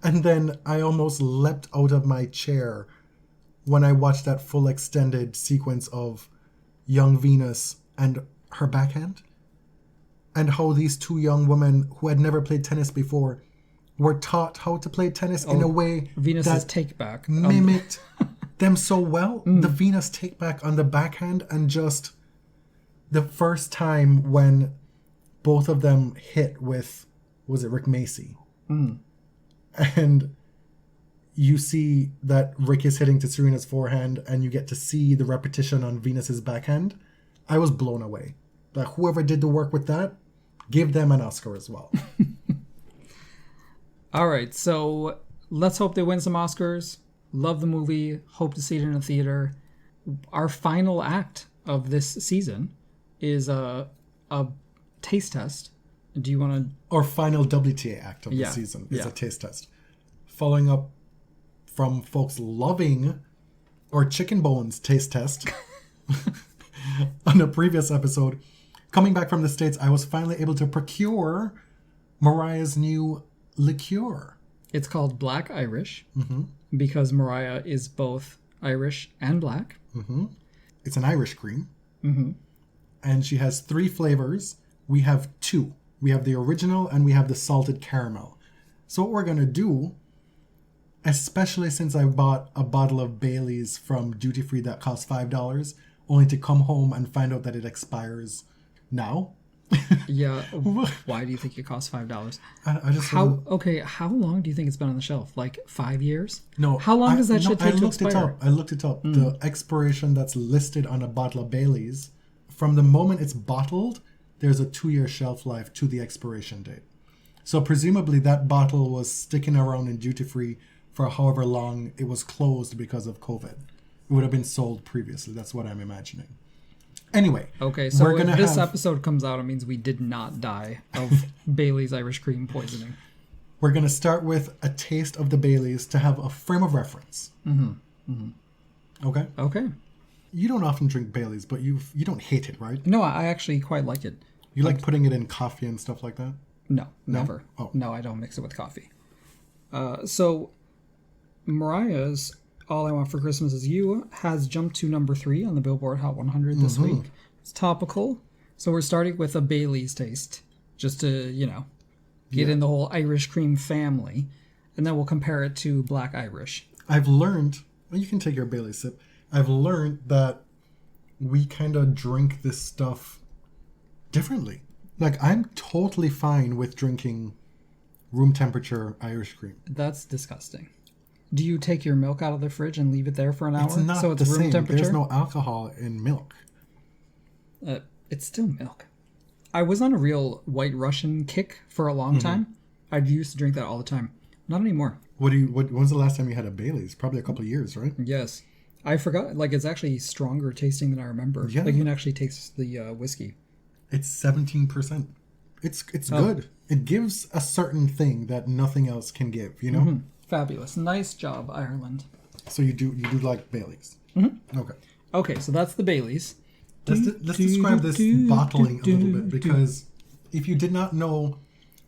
And then I almost leapt out of my chair when I watched that full extended sequence of young Venus and her backhand, and how these two young women who had never played tennis before were taught how to play tennis in a way Venus's take back mimicked them so well. The Venus take back on the backhand, and just the first time when both of them hit with, was it Rick Macy? And you see that Rick is hitting to Serena's forehand, and you get to see the repetition on Venus's backhand. I was blown away. Like, whoever did the work with that, give them an Oscar as well. All right, so let's hope they win some Oscars. Love the movie. Hope to see it in a theater. Our final act of this season is a taste test. Do you want to... Our final WTA act of the season is a taste test. Following up from folks loving our chicken bones taste test on a previous episode. Coming back from the States, I was finally able to procure Mariah's new liqueur. It's called Black Irish because Mariah is both Irish and black. Mm-hmm. It's an Irish cream. Mm-hmm. And she has 3 flavors. We have 2. We have the original and we have the salted caramel. So what we're going to do, especially since I bought a bottle of Bailey's from duty free that cost $5, only to come home and find out that it expires now. Yeah. Why do you think it costs $5? I just... How long do you think it's been on the shelf? Like 5 years? No. How long does that shit take to expire? I looked it up. The expiration that's listed on a bottle of Bailey's, from the moment it's bottled, there's a 2-year shelf life to the expiration date. So presumably that bottle was sticking around in duty free for however long it was closed because of COVID. It would have been sold previously. That's what I'm imagining. Anyway. Okay, so if this episode comes out, it means we did not die of Bailey's Irish cream poisoning. We're going to start with a taste of the Bailey's to have a frame of reference. Mm-hmm. Mm-hmm. Okay? Okay. You don't often drink Bailey's, but you don't hate it, right? No, I actually quite like it. You like putting it in coffee and stuff like that? No, never. Oh. No, I don't mix it with coffee. So Mariah's All I Want for Christmas Is You has jumped to number 3 on the Billboard Hot 100 this week. It's topical. So we're starting with a Bailey's taste, just to, get in the whole Irish cream family, and then we'll compare it to Black Irish. I've learned, well, you can take your Bailey sip. I've learned that we kind of drink this stuff differently. Like, I'm totally fine with drinking room temperature Irish cream. That's disgusting. Do you take your milk out of the fridge and leave it there for an hour? It's not so it's the room same. temperature? There's no alcohol in milk. It's still milk. I was on a real White Russian kick for a long time. I used to drink that all the time. Not anymore. When's the last time you had a Bailey's? Probably a couple of years, right? Yes. I forgot. Like, it's actually stronger tasting than I remember. Yeah. Like, you can actually taste the whiskey. It's 17%. It's good. It gives a certain thing that nothing else can give, you know? Fabulous. Nice job, Ireland. So you do like Bailey's. Okay. Okay, so that's the Baileys. Let's describe this bottling a little bit, because if you did not know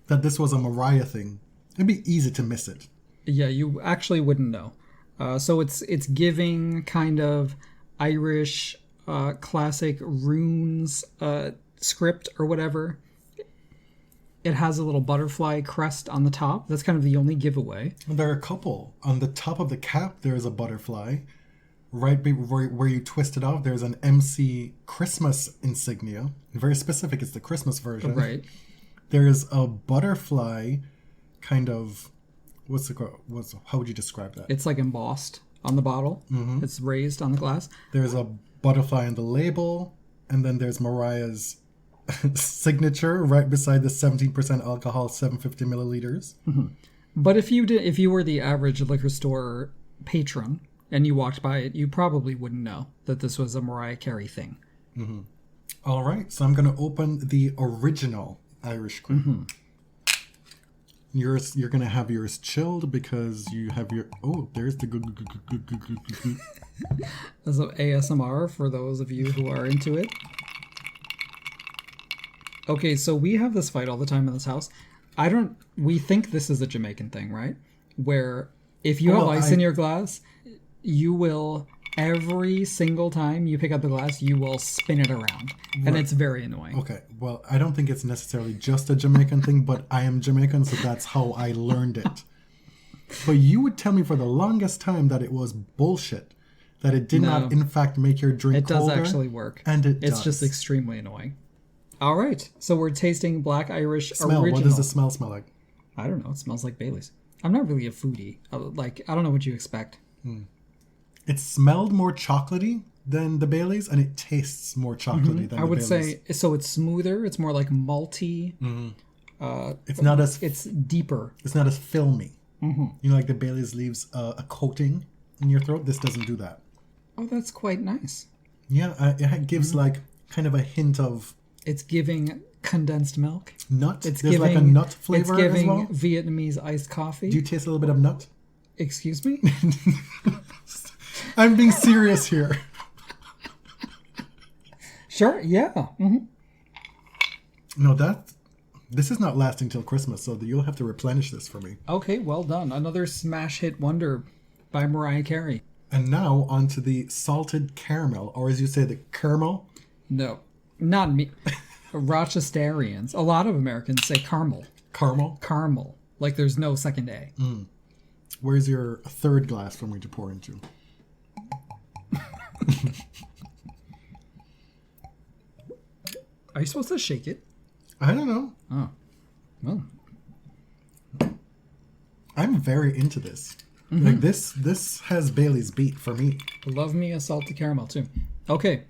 that this was a Mariah thing, it'd be easy to miss it. Yeah, you actually wouldn't know. So it's giving kind of Irish classic runes script or whatever. It has a little butterfly crest on the top. That's kind of the only giveaway. There are a couple. On the top of the cap, there is a butterfly. Right where you twist it off, there's an MC Christmas insignia. Very specific. It's the Christmas version. Right. There is a butterfly, kind of. How would you describe that? It's like embossed on the bottle. It's raised on the glass. There's a butterfly on the label, and then there's Mariah's signature right beside the 17% alcohol, 750 milliliters. But if you were the average liquor store patron and you walked by it, you probably wouldn't know that this was a Mariah Carey thing. All right, so I'm going to open the original Irish cream. You're going to have yours chilled because you have your... Oh, there's the... That's an ASMR for those of you who are into it. Okay, so we have this fight all the time in this house. We think this is a Jamaican thing, right? Where if you have ice in your glass, you will, every single time you pick up the glass, you will spin it around. And it's very annoying. Okay, well, I don't think it's necessarily just a Jamaican thing, but I am Jamaican, so that's how I learned it. But you would tell me for the longest time that it was bullshit. That it did not, in fact, make your drink colder. It does actually work. And it's just extremely annoying. All right, so we're tasting Black Irish Smell. Original. What does the smell like? I don't know. It smells like Bailey's. I'm not really a foodie. I don't know what you expect. It smelled more chocolatey than the Bailey's, and it tastes more chocolatey than the Bailey's. I would say, so it's smoother. It's more like malty. It's not as... It's deeper. It's not as filmy. You know, like the Bailey's leaves a coating in your throat. This doesn't do that. Oh, that's quite nice. Yeah, it gives like kind of a hint of... It's giving condensed milk. Nut? It's There's giving, like a nut flavor it's giving as well? Vietnamese iced coffee. Do you taste a little bit of nut? Excuse me? I'm being serious here. Sure, yeah. No, this is not lasting till Christmas, so you'll have to replenish this for me. Okay, well done. Another smash hit wonder by Mariah Carey. And now onto the salted caramel, or as you say, the caramel. No, not me. Rochesterians. A lot of Americans say caramel. Caramel? Caramel. Like there's no second A. Where's your third glass for me to pour into? Are you supposed to shake it? I don't know. Oh. Well. I'm very into this. Like this has Bailey's beat for me. Love me a salted caramel too. Okay.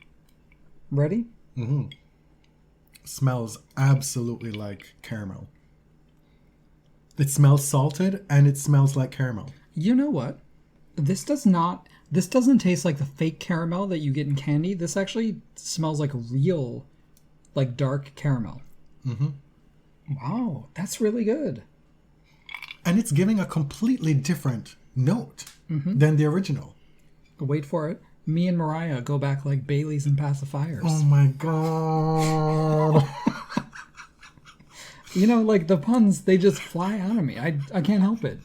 Ready? Smells absolutely like caramel. It smells salted and it smells like caramel. You know what? This doesn't taste like the fake caramel that you get in candy. This actually smells like real, like dark caramel. Wow, that's really good. And it's giving a completely different note than the original. Wait for it. Me and Mariah go back like Baileys and pacifiers. Oh my god. You know, like the puns, they just fly out of me. I can't help it.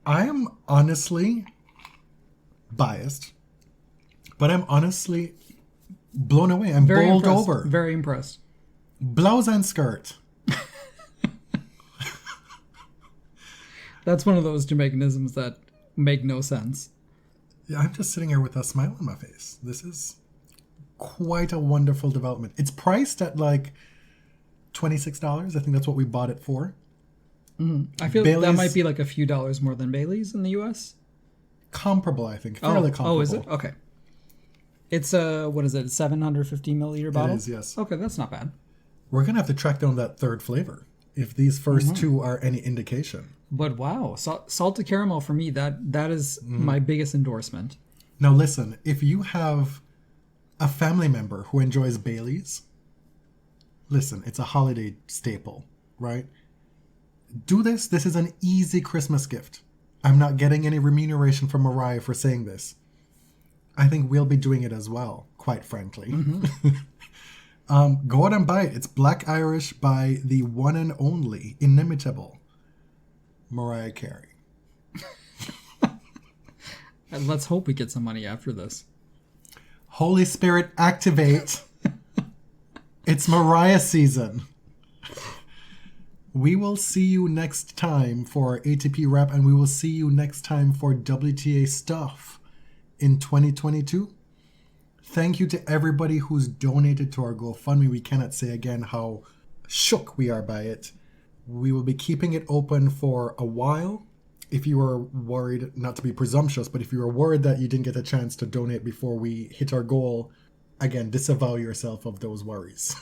I am honestly biased, but I'm honestly blown away. I'm bowled over. Very impressed. Blouse and skirt. That's one of those Jamaicanisms that make no sense. Yeah, I'm just sitting here with a smile on my face. This is quite a wonderful development. It's priced at like $26. I think that's what we bought it for. I feel Bailey's, that might be like a few dollars more than Bailey's in the U.S. Comparable, I think. Fairly comparable. Oh, is it? Okay. It's a, what is it, 750 milliliter bottle? It is, yes. Okay, that's not bad. We're going to have to track down that third flavor, if these first two are any indication. But wow, salted caramel for me, that is my biggest endorsement. Now listen, if you have a family member who enjoys Bailey's, listen, it's a holiday staple, right? Do this. This is an easy Christmas gift. I'm not getting any remuneration from Mariah for saying this. I think we'll be doing it as well, quite frankly. Go out and buy it. It's Black Irish by the one and only, inimitable Mariah Carey. And let's hope we get some money after this. Holy Spirit, activate. It's Mariah season. We will see you next time for ATP Wrap, and we will see you next time for WTA stuff in 2022. Thank you to everybody who's donated to our GoFundMe. We cannot say again how shook we are by it. We will be keeping it open for a while. If you are worried, not to be presumptuous, but if you are worried that you didn't get a chance to donate before we hit our goal, again, disavow yourself of those worries.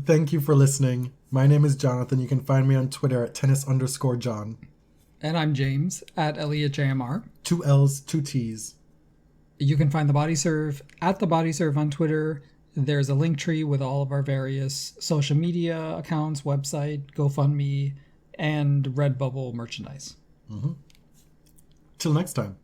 Thank you for listening. My name is Jonathan. You can find me on Twitter at tennis_John. And I'm James at ElliotJMR. 2 L's, 2 T's. You can find The Body Serve at The Body Serve on Twitter. There's a link tree with all of our various social media accounts, website, GoFundMe, and Redbubble merchandise. Till next time.